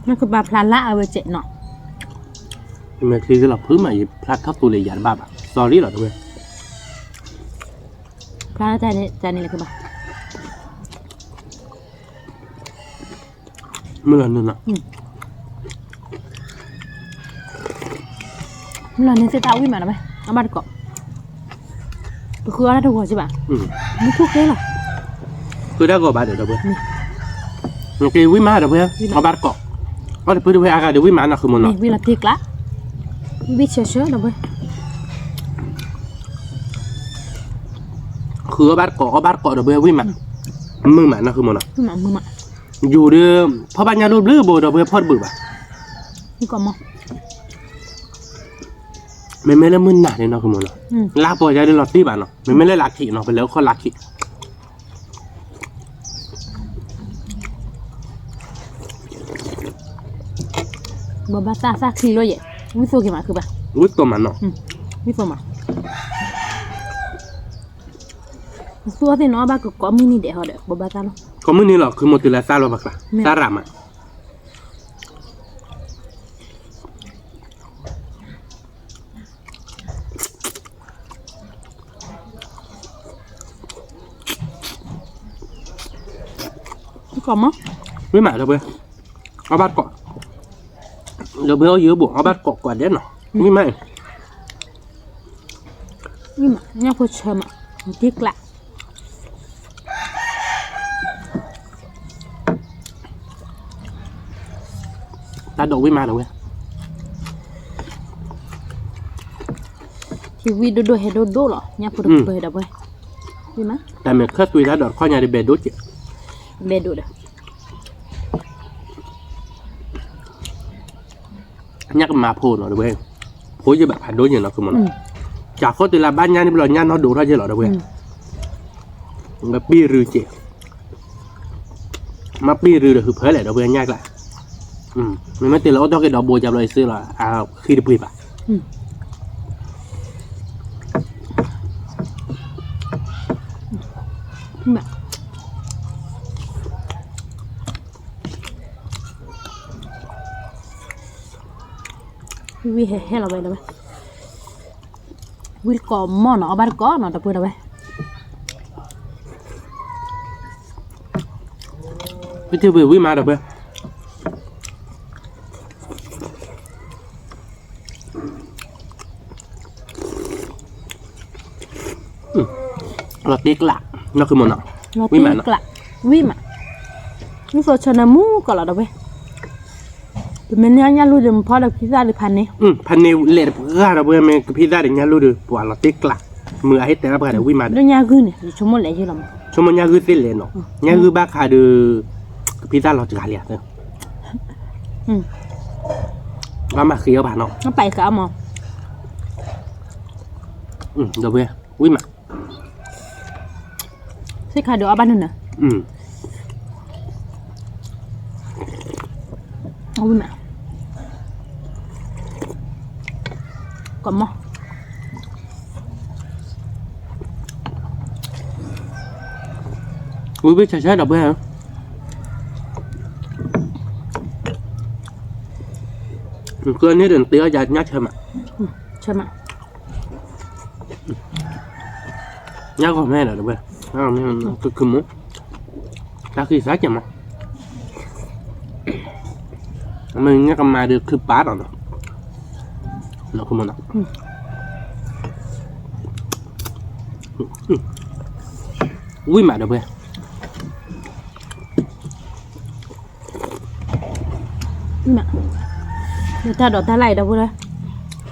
นั่นคือบาพลาละเอาไว้เจ็ดเนาะ เมื่อคือเราเพิ่งมาอีพลัดเข้าตัวเลยยันบ้าบ่ะสอรี่เหรอตัวเว้ย พลาละใจนี่เลยคือบา เมื่อนั่นน่ะ เมื่อนี้เสียตาวิ่งมาแล้วไหมเอาบ้านเกาะก็คืออะไรถูกหัวใช่ป่ะไม่ถูกเลยหรอ คือได้ก็บ้านเดี๋ยวเราเว้ยโอเควิ่งมาเดี๋ยวเว้ยเอาบ้านเกาะก็เดี๋ยวเพื่อนเว้ยอากาศเดี๋ยววิ่งมาน่ะคือมัน นี่ เนาะ วิ่งละตีกละวิ่งเชื่อเดี๋ยวเว้ย คือเอาบ้านเกาะเดี๋ยวเว้ยวิ่งมามึงมาน่ะคือมันเนาะ ขึ้นมามือมา อยู่เดิมพอบ้านยารูปลื้อโบเดี๋ยวเว้ยพอดบึ้บ่ะ นี่ก่อนมั้ง ไม่เล่นมึนหนาเลยเนาะคือมันเนาะลากปล่อยใจได้หลอดตีบ้านเนาะไม่เล่นลักขี้เนาะไปแล้วเขาลักขี้ บ่บ้าตาซาคีโร่เย่วิ่งโซกี่มาคือป่ะ วิ่งตัวมันเนาะ วิ่งโซมาตัวที่น้องบ้าก็ก้อมินิเดียวเด้อบ่บ้าตาเนาะ ก็มึงนี่หรอกคือหมดตัวละซาโลบักละซารามอ่ะนี่ก่อนมั้ง วิ่งมาเดี๋ยวเว้ยเอาบ้านเกาะเดี๋ยวเว้ยเอาเยอะบวกเอาบ้านเกาะก่อนเด่นเนาะวิ่งมา นี่มาเนี่ยพอเชื่อมาตีกละ ตาดอกวิ่งมาเดี๋ยวเว้ย ที่วิ่งดูเฮดดูหรอเนี่ยพอดูเบย์เด้อเว้ยวิ่งมา แต่เมื่อเคยตุยตาดอกข้อยาได้เบ็ดดูจิ เบย์ดูเด้อ ยักมาโพนเนาะเดี๋ยวเว้ยโพจะแบบผ่านดูอย่างเนาะคือมันจากข้อตัวละบ้านย่านนี่เป็นหลอนย่านเขาดูเท่าเจเหรอเดี๋ยวเว้ยแบบปี้รือจิ mà pi rừ được hụp hết lại đó bây nhắc lại mình mới tiền lỗ cho cái đó bùa chạm lại xưa là khi được pi bà mẹ vi hè là vậy đó vi có món nó bán có nó đặc biệt là vậy cái tiêu về mà đặc biệt là tiếc lạ nóคือmón nào vi mà vi mà vi có cho nó mu có là đặc biệt mình nhá luôn đừng phá được pizza đượcพันนี่พันนี่เละก็เราเบื่อมันพิซซ่าเดี๋ยวนี้รู้ดูปวดเราติ๊กละมือให้แต่ละประเดี๋ยววิ่งมา แล้วย่าคือเนี่ยชั่วโมงเลยใช่หรอชั่วโมงนี้คือเส้นเลยเนาะนี่คือบ้าขาดูพิซซ่าเราจะขายเลยเนาะว่ามาขี้เอาผ่านเนาะnóไปcả mà เดี๋ยวเบื่อวิ่งมา ใช่ค่ะเดี๋ยวเอาบ้านนั่นน่ะเอาวิ่งมาก่อนมั้งวิ่งไปช้าๆเดี๋ยวเบื่อเกินนี่เดินเตี้ยจะยัดใช่ไหมใช่ไหมยัดของแม่เดี๋ยวเบื่อนี่มันคือมุ้งถ้าคือสายจังมั้งมันยัดกันมาเดือคือป้าเนาะnó không muốn nào ui mà đâu vậy mà người ta đổ ta lại đâu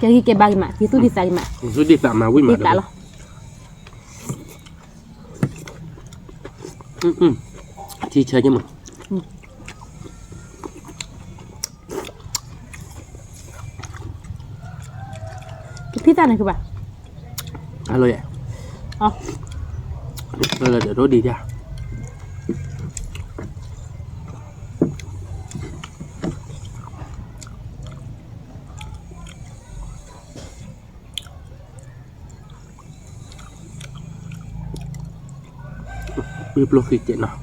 vậy cái bagi mà cái tu đi xài mà ui mà đâu chi chơi chứ mà pizza này các bạn alo vậy đây là để đó đi ra bếp lò khi chuyện nào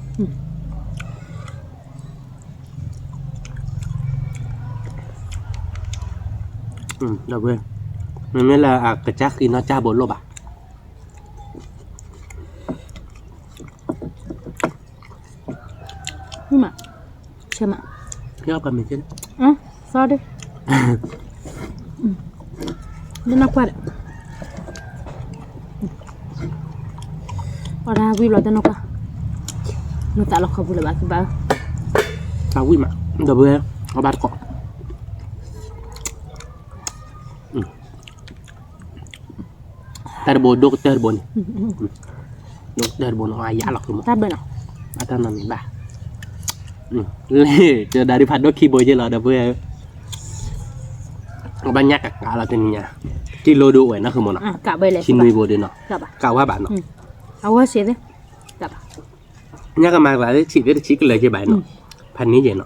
đâu quên mình mới là cái chắc khi nó cha bốn lô bạc nhưng mà xem ạ cái apa mình chứ sao đi nên nó qua đấy ở đây vi loại nó qua nó tạo lọc không vui là bạn bao sao vui mà đâu bữa có bát cọ terbon dok terbon nó ayah lah semua terbon nào atau nanti bah le daripada keyboard je lah dah boleh banyak kakak lah tininya kilo dua nó không mana cả bây lại chín mươi bộ đi nó cả ba cả quá bạn nó awal sih deh cả ba nhắc mà lại chỉ biết chỉ cái lời cái bài nóพันนี้vậy nó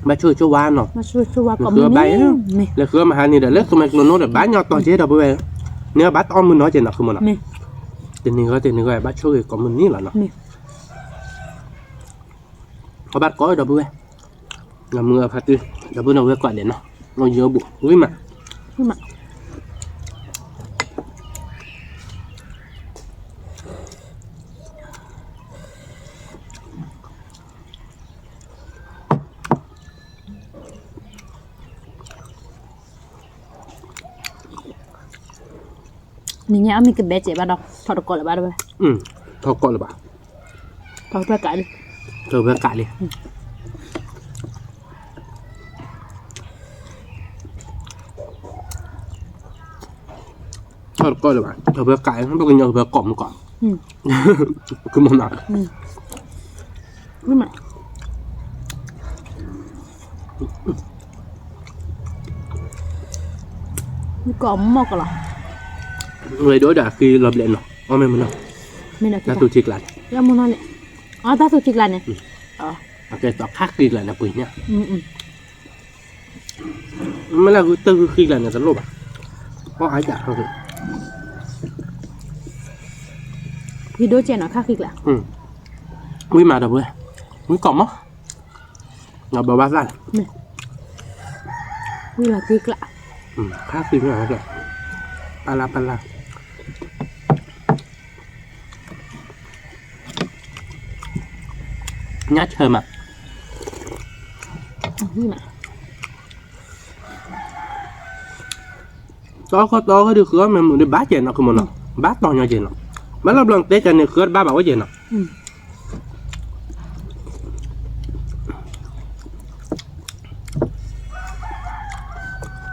mà chui cho qua nó có khứa bay này là khứa mà hai này để lấy cái mạch nó để bán nhau to chế đâu bây nếu bắt on mình nói chuyện nó không mà tiền này gọi bắt chui có mình ní là nó có bắt có đâu bây làm mưa phát tư đâu bây nào cái quả để nó nhớ bụng với mà Ninya ami ke bece badok thọ cọ là ba đâu thọ cọ là ba thọ ba cãi đi thọ ba cãi đi thọ cọ là ba thọ ba cãi nó bao nhiêu ba cọm cọm cứ món nào đúng mà cọm mọc rồi người đối đã khi lập lệ nó ông em nó mình là là tụi chiếc lại là muốn nói này ta tụi chiếc lại này cái tọt khác đi lại là quỷ nhá ừ mới là từ khi là người ta lốp à có ai trả không thì đôi trẻ nó khác kịch là quý mà đâu vậy quý cọm á ngọc bờ bát ra quý là kịch lạ khác đi nữa rồi pala nhát chơi mà như mà to có được khứa mà mình đi bát chè nó không muốn nó bát to nhau chè nó bát lâu lần tết cho nên khứa ba bảo cái chè nó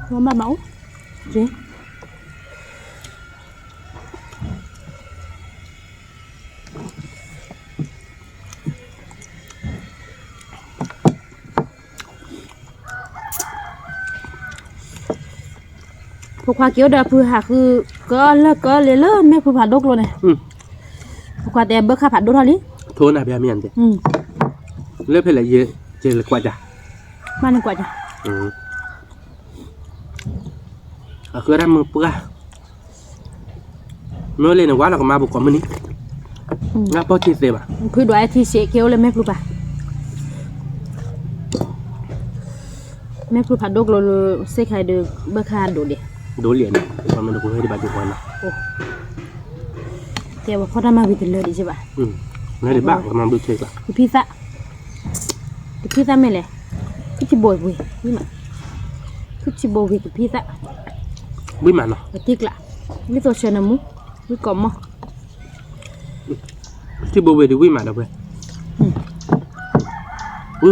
ngon ba mẫu gìพวกควาเกี่ยวเดาพูหาคือก็เลยแม่พูผัดดกเลยเนี่ยพวกควาแต่เบิกข้าผัดดกเท่านี้ โทษนะพี่อามีอันเจเลือกเพลย์เยอะเจเลยกว่าจ้ะ มาหนึ่งกว่าจ้ะ คือได้มือเปื่อยเมื่อเล่นว่าเราก็มาบุกก่อนมื้อนี้งั้นพอที่เสียบ่ะ คือด้วยที่เสียเกี่ยวเลยแม่พูป่ะแม่พูผัดดกเลยเสกใครเดือเบิกข้าดูดิ โดนเหรียญตอนมันดูให้ได้บาดเจ็บก่อนนะ โอ้แต่ว่าเขาทำมาวิตเลยดิใช่ป่ะ งั้นเดี๋ยวบ้างก็มาดูเช็คละ คือพิซซ่าไม่เลยคือชิโบยบุยนี่มาคือชิโบยคือพิซซ่า วิ่งมาเนาะ ติ๊กละนี่ตัวเชนมุนี่กลมมั้ง ที่บัวเวดีวิ่งมาเด้อเว้ย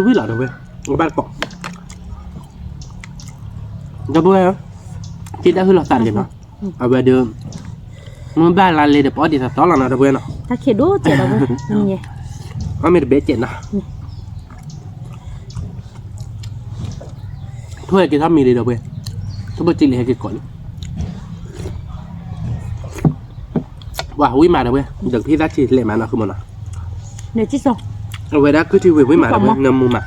วิ่งหล่อเด้อเว้ยบ้านเกาะจะบัวเหรอคิดได้คือหล่อสั่นเดี๋ยวเนาะเอาไปเดิมมันบ้านร้านเลยเดี๋ยวพอดีสักสองหลังนะเด้อเว้ยเนาะ ถ้าเขียนดูเจ๋อเว้ยนี่ไง เอาไม่ได้เบสเจ็ดนะถ้วยกินถ้ามีเลยเด้อเว้ยถ้าบ่จริงเลยให้กินก่อนว่าวิ่งมาเด้อเว้ยเดี๋ยวพี่รัชชีเล่มาเนาะคือมันเนาะ เดี๋ยวที่สอง เอาไว้ได้คือที่วิ่งมาเด้อเว้ยเงินมือมา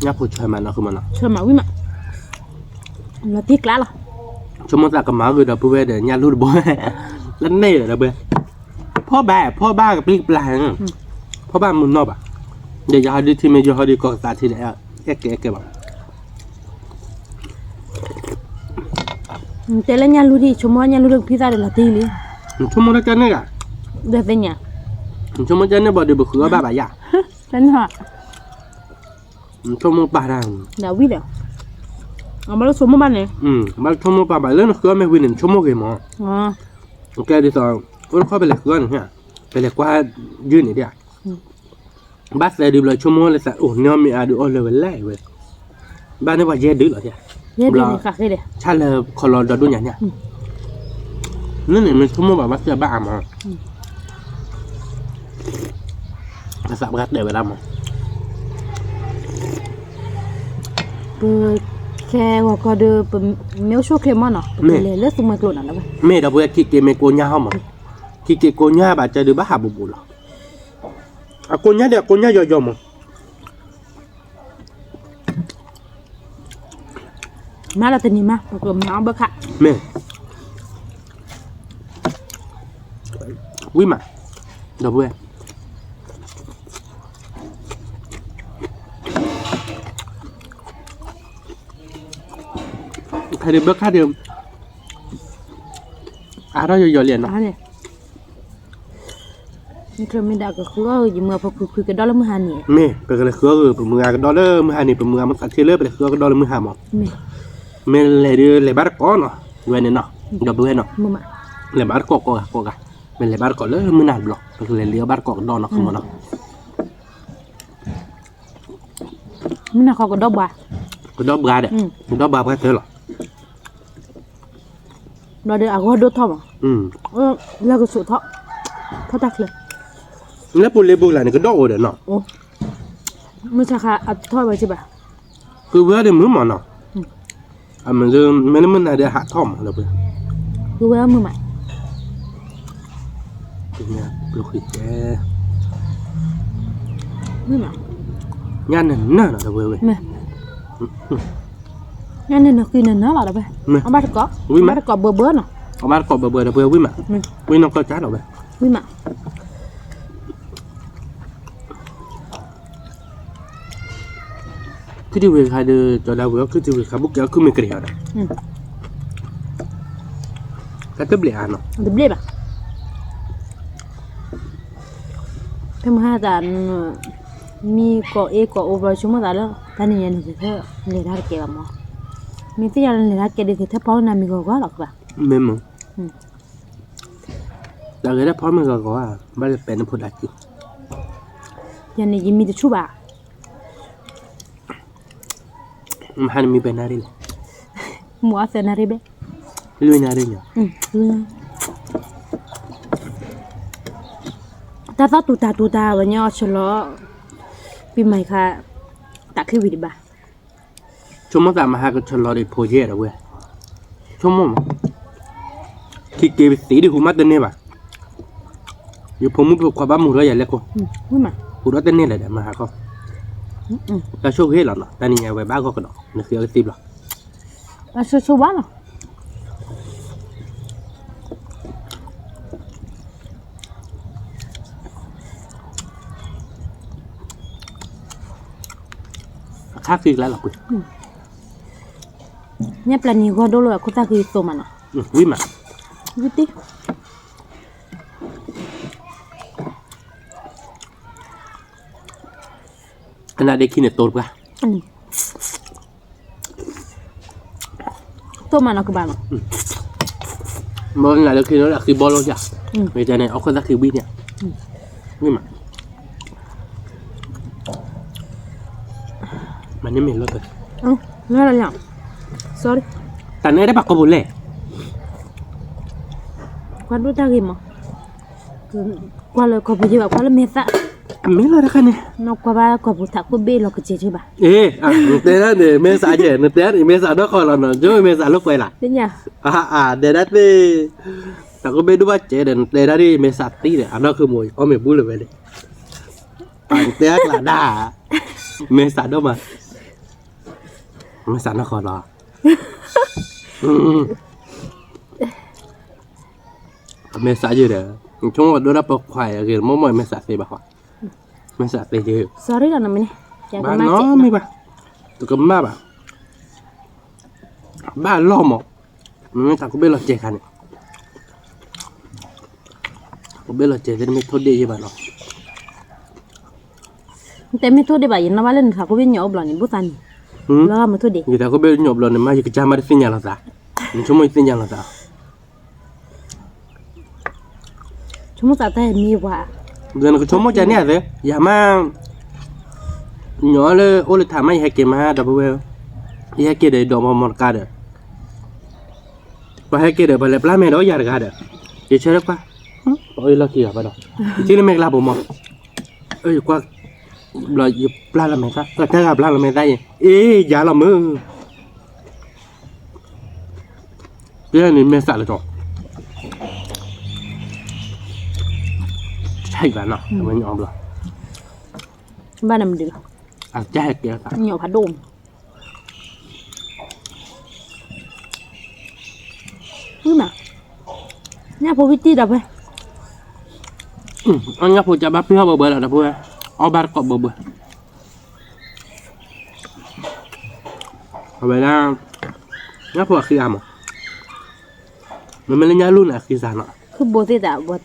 nhà phụ chơi mà nó không mà nó เชื่อมาวิ่งมาเราติ๊กละหรอ cho một là cầm máu người đó bùi để nhà luôn bùi lần này là bùiพ่อบ้ากับปลิงปลาพ่อบ้ามึงนอบอ่ะเดี๋ยวเขาดีที่ไม่ยอเขาดีกอกตาที่ไหนอ่ะแกแบบ แต่ละเนี่ยรู้ดิชั่วโมงเนี่ยรู้เรื่องพิซซ่าเดี๋ยวเราตีเลย ชั่วโมงละกันเนี่ยกะ เดี๋ยวเป็นเนี่ย ชั่วโมงเนี่ยบอกเดี๋ยวบุกคือบ้าอย่า นั่นเหรอ ชั่วโมงป่าดัง เดี๋ยววิ่งเดี๋ยวเอามาแล้วสมมติบ้านเนี่ย มาชั่วโมงป่าไปแล้วคือไม่วิ่งชั่วโมงกี่โมง อ๋อ โอเคดีสองอุ้ยเข้าไปเลยคือเนี่ยไปเลยกว่ายืนนี่เดียวบ้านเลยดีเลยชั่วโมงเลยสัตว์โอ้เนี่ยมีอะไรโอ้เลยเว้ยเว้ยบ้านนี่ว่าเย็ดดื้อเหรอเนี่ย เดี๋ยวนี่ค่ะเดี๋ยว ใช่เลยคอรอดดูอย่างเนี้ยนั่นเนี่ยมันชั่วโมงแบบว่าเสือบ้ามาภาษาบัดเดี๋ยวไปทำมั้ง แค่ว่าก็เดือเป็นเมลชัวเคลมอนเนาะเป็นเลยเลือดสมัยกลุ่นอะไรไป เมื่อเราไปคิดเกมไม่โกนยาเขามั้งคิดเกมโกนยาบาดเจ็บหรือบ้าหาบุบหรออะโกนยาเดี๋ยวโกนยาย่อๆมั้ง มาแล้วแต่นี่มาปรากฏน้องเบิกค่ะ เมื่อวิ่งมาเดี๋ยวไปใครเดิมเบิกค่าเดิมเราย่อๆเรียนเนาะ เนี่ยนี่คือไม่ได้ก็คือว่าอยู่เมื่อพอคุยกันดอลลาร์มือหานี่ เมื่อไปกันเลยคือเป็นมือกันดอลลาร์มือหานี่เป็นมือมันสัตว์เทเลอร์ไปเลยคือกันดอลลาร์มือหาหมอเมื่อเลยเดือเลยบาร์ก้อนเนาะเว้นเนาะเดี๋ยวไปเว้นเนาะ มือมา เลยบาร์ก้อนก็เป็นเลยบาร์ก้อนเลยมือหนาบล็อกเป็นเลยเลี้ยวบาร์ก้อนดอนเนาะคือมันเนาะ ไม่น่าเขาก็ดอกบัว ก็ดอกบาร์เด้อดอกบาร์ก็เท่าหรอ เราเดี๋ยวเอาก็ดอกทอมแล้วก็สุดทอ เขาตักเลย แล้วปูเลบุล่ะนี่ก็ดอกเด้อเนาะ โอ้ไม่ใช่ค่ะเอาทอดไว้ใช่ปะ คือว่าได้มือหมอเนาะมันจะมันได้หาท่อมแล้วเพิ่น คือว่ามือใหม่ เนี่ยปลุกให้แก มือใหม่ งานนั่นน่ะเนาะเว้ย แม่งั้นเนี่ยคือเนี่ยเนาะหรอไปเอาบ้านก็บ้านก็เบอร์เบอร์เนาะ เอามาก็เบื่อๆเว้ยวิมาวิน้องก็จ้าดอกเว้ย มือใหม่ คือที่เว้ยใครเด้อจอดาวเว้ยคือที่เว้ยคาบุกแกคือไม่เกลียดอ่ะก็เตบเลยอ่ะเนาะ เดี๋ยวเบลบอ่ะถ้ามาหาจานมีก็เอก็โอเวอร์ชั่วโมงละตอนนี้ยังจะเธอเลยรักแกมั้งมีที่ยังเลยรักแกได้ที่ถ้าพ่อนามีก็ว่าหรอกป่ะ แม่มึงแต่ก็ได้พร้อมมันก็ว่าบ่ได้เป็นผู้ดักอยู่ ยันนี่ยิมมีแต่ชูบ่า มันหันมีเป็นอะไรเลย หมูอาเซนาริเบ ลุยนาเรื่อง รู้นะแต่ถ้าตูตาวันนี้ฉลองปีใหม่ค่ะตักขึ้นวิดีบ่า ชั่วโมงตามมาหาก็ชะลอได้โพเยอะเว้ยชั่วโมงที่เก็บสีดิหูมาเต้นเนี่ยป่ะอยู่ผมมุกความบ้ามุระใหญ่เล็กก็ ไม่มา หูรถเต้นเนี่ยแหละมาหาก็แต่โชคเฮ้หรอเนาะแต่นี่ไงไว้บ้าก็กระดอกนี่คืออะไรสิบหรอ แล้วชัวร์บ้าเหรอ ค่าฟิกแล้วหรอคุณ เนี่ยปลานี่ก็โดนเลยคุณตาคือตัวมันอ่ะ วิมา วิธี ขนาดเด็กขี้เนี่ยโตป่ะ ตัวมันอ่ะคือบ้านอ่ะ บอลไหนเด็กขี้เนี่ยคือบอลโลจ้ะไม่ใช่เนี่ยเอาคนละคือวิเนี่ยวิมามันยังไม่ลดเลย เอ้าแล้วอะไรอ่ะ sorry แต่เนี่ยได้ปากกบเลย quando tá aqui, mano. Qual é o copo de água? Qual é a mesa? A mesa da cane. Não, qual é o copo? Tá com belo que te ba. Não tem nada de mesa aja, não tem mesa do kalau no, jom mesa lu kue lah. Tanya. Dia nanti tak kau bedu baca dan dia dari mesa ti deh, anak kemoy, oh me bulu beli. Pantai lah dah. Mesa do mah. Mesa nak kalau. Mesa aja deh. Cuma dua dapat kuai, akhir mau mesa sih bahwa. Mesa teh je. Sorry lah namanya. Jangan Ba nó mới ba. Tụi cầm ba ba. Ba lo mọ. Tao có biết là chè khăn này. Có biết là chè thì mới thôi đi với bà nó. Tại mấy thôi đi bà nó lên thảo có biết nhỏ bò này bút tan. Lo mà thôi đi. Người ta có biết nhộp lần này mà cái cha mà xin nhà là sao? Chúng mình xin nhà là sao? Chúng ta thấy nhiều quá. Giờ nó chúng mình chơi nè thế. Dạ mà nhỏ lên ô lên thảm mấy hai kia mà đập về. Hai kia để đổ một cá được. Và hai kia để bà lẹp lá mẹ đó giờ gà được. Chị chơi được quá. Ôi là kia bà đó. Chị nó mẹ là bộ mọ. Ơi qua là pla là mẹ ta. Là cái gặp pla là mẹ ta vậy. Ê giá là mơ. Cái này mẹ sợ là rồi. Chạy vào nó, mới nhỏ được. Ba năm được. À chạy kìa. Nhỏ phát đồn. Cứ mà. Nhà phố vít đập ấy. Anh nhắc phụ cho bác phía bờ là đập vui. Ở bác cọp bờ. Vậy là nhắc phụ khi làm à? Mình lên nhà luôn à khi già nọ. Cứ bố thế đã bố.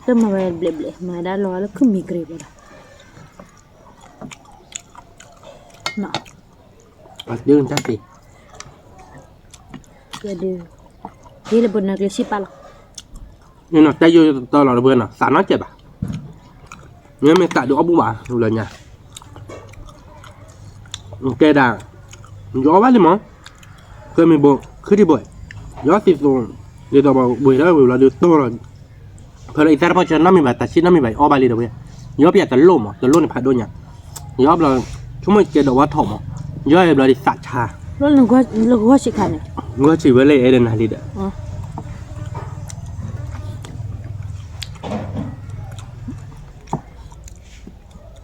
Tôi mà về ble ble mà đã lo là cứ mì kề vào đó. Nọ. À đương chắc gì? Jadi, dia lebih nak resip lah. Nhưng mà tay vô to là vừa nào, xả nó chết bà. Nhưng mà tại được bố bà, rồi là nhà. Ok đà, gió bắt đi mà. Cơ mình bộ, cứ đi bụi. Gió thì rồi, đi tàu bảo bụi đó là được to rồi. เพออีแต่พอจะน้ำมีแบบตัดชิ้นน้ำมีแบบอ้อบาลีเดียวย้อนไปแต่ล่มอ่ะแต่ล่มในผัดโดนอย่างย้อนเราชั่วโมงเจอดว่าถมอ่ะย้อนเราดิสัตชา แล้วเราก็ชิคานเนี่ย เมื่อชีวิตเลยเอเดนฮาริดอ่ะ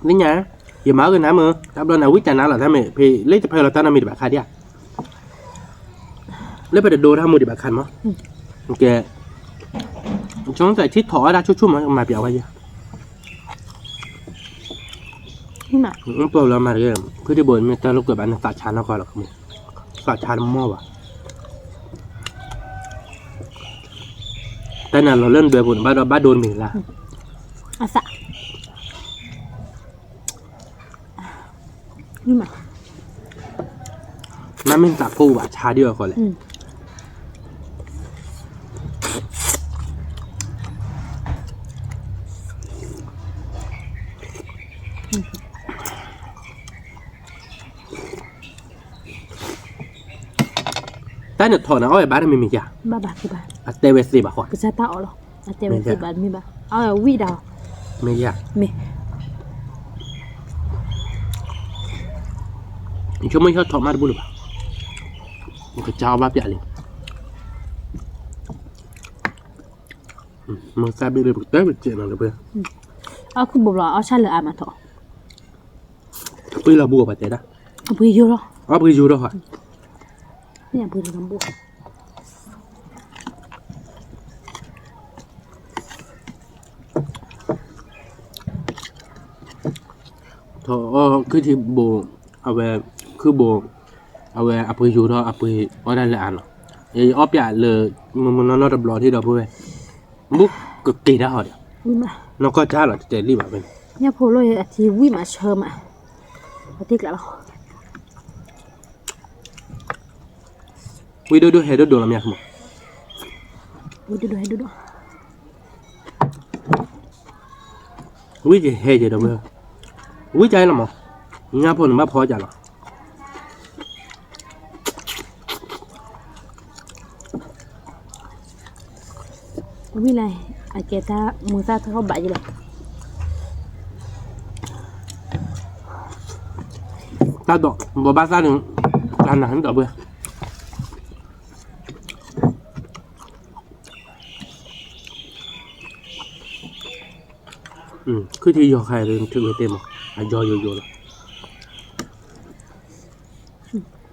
นี่ไงอย่ามากันนะมือรับรองนะวิจารณ์นะหรอท่านเมย์พี่เล่จะเพลเราตั้งน้ำมีแบบคาเดียเล่ไปเดี๋ยวดูทำมือดิแบบคันมั้งโอเคช่วงใส่ชิดถอได้ชุ่มๆมาเปียกไว้เยอะ นี่มา เปล่าเรามาเรื่อยคือที่บนมีแต่เราเกิดอันสัตว์ชาแล้วก่อนหรอกมึงสัตว์ชาหม้อว่ะแต่นั่นเราเล่นเดือบนบ้านโดนหมิ่นละ อาสะนี่มา น้ำเป็นตาฟูว่ะชาเดียวก่อนเลยแต่เนี่ยถอนเอาไอ้บ้านไม่มีจ้ะ บ้าคือบ้า อัตเตเวสซีบ่ะขวด ก็จะตาเอาหรออาเตวันสิบาทมีบ้าเอาวิดาว ไม่ยาก มี ชั่วโมงเขาถอดมาดูหรือเปล่ามันก็เจ้าบ้าเปียเลยมันแซ่บไปเลยแต่เป็นเจ๋งเลยเพื่อน เอาคือบอกเราเอาชาเหลืออามาเถอะ ปุ้ยเราบัวไปเตะนะ เอาไปเยอะหรอ อ๋อปุ้ยอยู่ด้วยค่ะ เนี่ยไปทำบัว ถอคือที่โบเอาไว้คือโบเอาไว้ปุ้ยอยู่ด้วยปุ้ยว่าได้เลยอ่านหรอไอ้อ้อเปียเลยมันนอนรับรอที่เราพูดบุกก็กี่ได้หรอเดี๋ยว วิมา น้องก็จ้าหรอจะรีบแบบเป็น เนี่ยพอเลยอาทิวิมาเชิมอ่ะอาทิตย์ละ วิดูเฮดดูลำเนียงมั้ง ดู วิจะเฮจะดูเบอร์วิจัยละมั้งงานพอหนึ่งบ้าพอจ้ะหรอ วิไรอาเกตามูซาเขาบาดอยู่เลย ตาดอกบัวบ้าซาหนึ่งการหนังต่อเบอร์คือที่ยอใครเลยถึงเต็มอ่ะยอเลย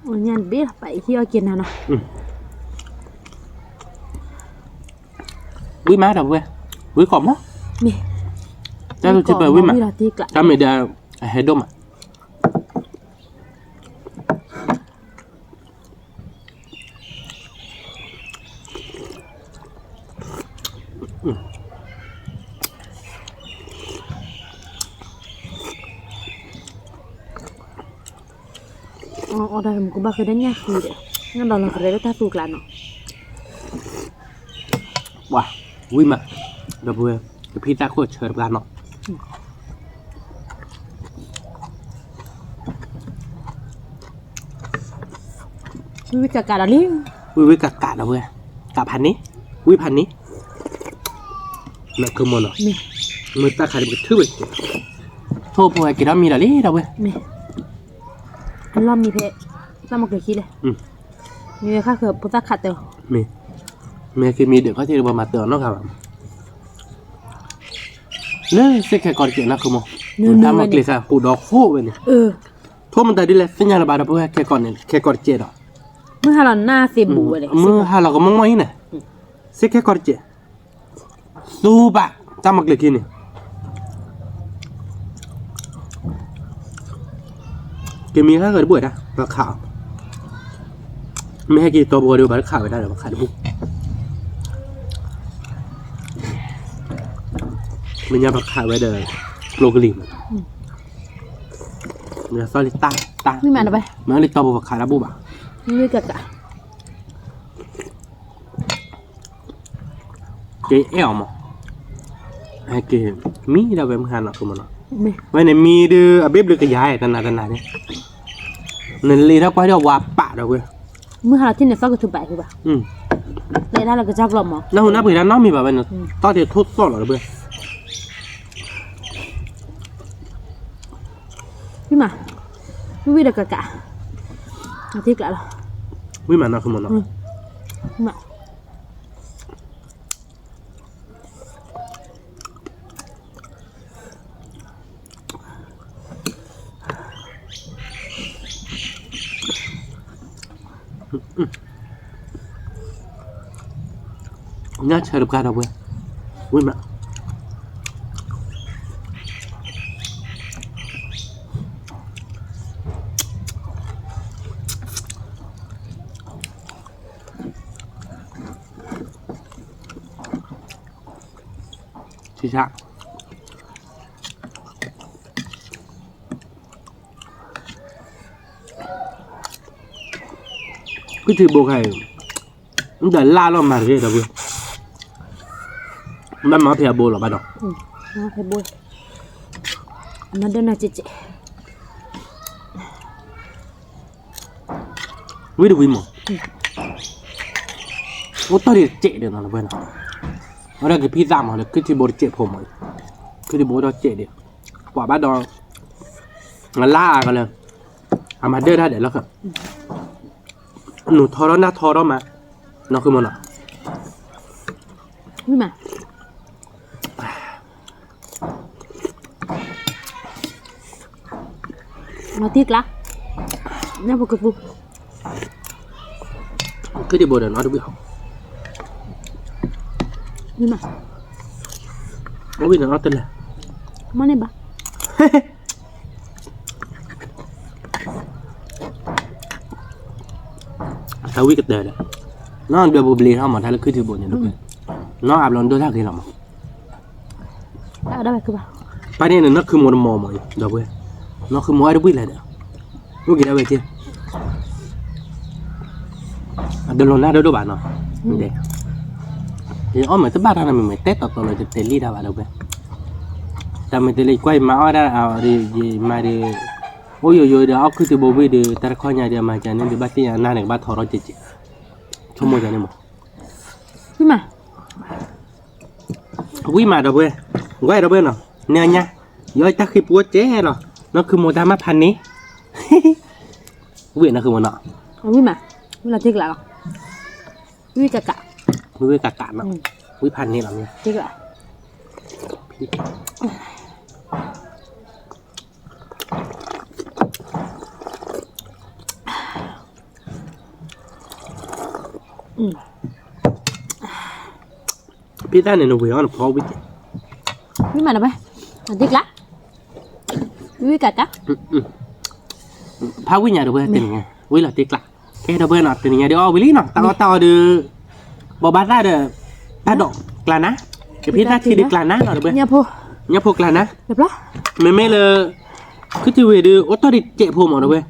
วันนี้เบี้ยไปที่เอากินนะเนาะ วิมาดับเว้ยวิขอบมั้ง มี จ้าตัวชิบะวิมา เราตีกละ จ้าไม่ได้เฮดดมอ่ะอ๋อได้ผมก็บ้าเคยได้เนี่ยคือเดี๋ยวงั้นเราเคยได้ท่าสูกละเนาะ ว้าวิมาดับเว้ยพี่ตาโคตรเชิดกันเนาะ วิกาการอะไร วิกากาดับเว้ยกาพันนี้วิพันนี้นั่นคือมันเนาะ มี มือตาขาดมันทื่อไปโทษพวกไอ้กินมีอะไรดับเว้ย มีรอบมีเพะรอบมาเกิดคิดเลยมีค่าเกือบพุทธขัดเดียว มีเมย์คือมีเด็กเขาที่เรามาเตือนเนาะครับเลยเสกแค่ก่อนเกี่ยวนะคือมั้งดามาเกลี่ยกูดอกโคเว้ยเนี่ยโทษมันแต่ดิเลยสัญญาณระบาดดับเว้ยแค่ก่อนเนี่ยแค่ก่อนเจ็ดอ่ะ เมื่อเราหน้าเสียบูเลย เมื่อฮาเราก็มองไม่เห็นเนี่ยเสกแค่ก่อนเจ็ดสู้ปะดามาเกลี่ยกินเนี่ยเกมีข้าเกิดบ่อยนะราคาไม่ให้กินตัวบัวเดียวบัตรขายไปได้หรอขายได้ปุ๊บมันยังบัตรขายไว้เดินโลกลิมเนี่ยซอลิต้า ไม่มาหรอไป มันลิตัวบัตรขายได้ปุ๊บอ่ะ ไม่กะกะ เกเอลมั้งไอ้เกมีเราไปมึงหันหรอกคือมันเนาะ ไม่ ไว้ในมีดื้อเบบเลยก็ย้ายตันนาเนี่ยนั่นเลยถ้าไปเดี๋ยวว่าปะเราเว้ย มื้อหาที่เนี่ยซอกก็ถือไปคือป่ะได้แล้วก็จับลมหมอ แล้วหัวหน้าปีนั้นน้องมีแบบนั้นตอนเดียวทุบต้นหรอเบื่อ พี่มาวิดกะกะอาทิตย์ละ วิ่งมานะคือมันเนาะ พี่มาน่าเชื่อกันเราเบื่อวิ่งมาชิชะcứ thì bộ này để la lo mà cái đâu vậyมันมาเพียโบหรอบ้านเนาะ มาไปบุยมาเดินนะเจ๊วิดูวิมโอ้ตอนนี้เจ๊เดี๋ยวนะบ้านเนาะอะไรกับพี่ตามมาเลยคือที่โบเจ๊ผมเลยคือที่โบเราเจ๊เดี๋ยวกว่าบ้านดองงั้นล่ากันเลยอามาเดินได้เดี๋ยวแล้วครับหนูทอแล้วหน้าทอแล้วมาเนาะคือมันอ่ะ พี่มาอาทิตย์ละน่าปกติ คือที่โบเดี๋ยวน้องดูวิว พี่มา น้องวิวน้องเต้นเลย มาเนี่ยบ้า ถ้าวิกเตอร์เลยน้องเดี๋ยวโบเบลีเข้ามาถ้าเราคือที่โบเนี่ยดูไปน้องอาบน้ำด้วยท่ากี่หรอมั้ง ได้ไหมคือบ้า ไปเนี่ยนักคือมอมอมั้ยเดี๋ยวเว้ยนักคือมอดูวิเลยเดี๋ยวลูกกี่ได้เว้ยเจ้เดี๋ยวลงหน้าดูบ้านเนาะเดี๋ยวเดี๋ยวอ้อมเหมือนจะบ้านเราไม่เตะต่อเลยจะเตะลีดาบ้านเราเว้ยแต่ไม่เตะลีกว่ามาอ้อได้เอาเดี๋ยวมาเดี๋ยวโอ้ยเดี๋ยวเอาคือที่โบวิเดี๋ยวแต่ละคนเนี่ยเดี๋ยวมาจากเนี่ยเดี๋ยวบ้านที่น่าเนี่ยบ้านทอร์เจ๊ชั่วโมงจะเนี่ยมั้ง พี่มา วิมาเดี๋ยวเว้ยไว้เดี๋ยวเว้ยเนาะเนี่ยย้อยตาคือปัวเจ๊เหรอนั่นคือโมดามาพันนี้วินั่นคือมันเนาะ พี่มาเวลาทิตย์ละวิกะกะ วิกากาเนาะวิพันนี้หรอเนี่ย ทิตย์ละพี่ได้เนี่ยหนูเว้ยอ่ะพอวิ พี่มาหน่อยไหมอาทิตย์ละวิกะกะ พาวิญญาณเดี๋ยวเว้ยเป็นยังไงวิหล่ะติ๊กละแค่เดี๋ยวเว้ยเนาะเป็นยังไงเดี๋ยวเอาวิลี่เนาะต่อเดี๋ยวบอกบ้านได้เดี๋ยวตาดอกกลานะเดี๋ยวพี่ได้ทีเดียวกลานะเนาะเดี๋ยวเว้ย เนี่ยพู เนี่ยพวกกลานะ เรียบร้อย ไม่เลยคือที่เว้ยเดี๋ยวโอ้ตอนนี้เจ็บผมเดี๋ยวเว้ย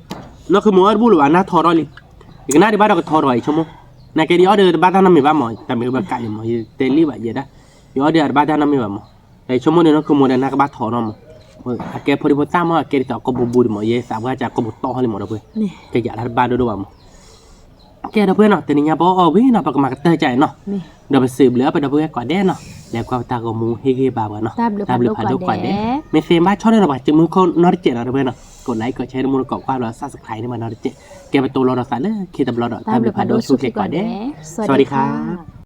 นั่นคือมัวบุรุษหน้าทอร์เลยอีกหน้าที่บ้านเราก็ทอร์อีกชั่วโมงในแกเดี๋ยวเดี๋ยวบ้านท่านนั่นมีบ้านหมอแต่ไม่บ้านไก่หมอเตลี่แบบเยอะนะเดี๋ยวเดี๋ยวบ้านท่านนั่นมีบ้านหมอในชั่วโมงนึงนั่นคือมัวในหน้าก็บ้านทอร์นั่นหมอแกพอดีพอตามว่าแกจะเอากบบูดหมอเยสามว่าจะกบต่อให้หมอเดี๋ยวเว้ย นี่ แกอยากได้บ้านด้วยมั้งแกเดี๋ยวเพื่อนเนาะแต่นี่ยาบอกอ๋อวิเนาะปากมาเตอใจเนาะ นี่ เดี๋ยวไปสืบเหลือไปเดี๋ยวเพื่อนก่อนแน่เนาะแล้วก็ตาก็มูเฮบาบกันเนาะ ตามเหลือผ่านดูก่อนแน่ ไม่เฟรมบ้านชอบได้หรอวะจะมือคนนอร์เจเราเพื่อนเนาะกดไลค์กดแชร์มือกดความเราซับสไครต์นี่มานอร์เจแกไปตัวเราสารเลยคิดตำรวจตามเหลือผ่านดูสุดเล็กก่อนแน่สวัสดีครับ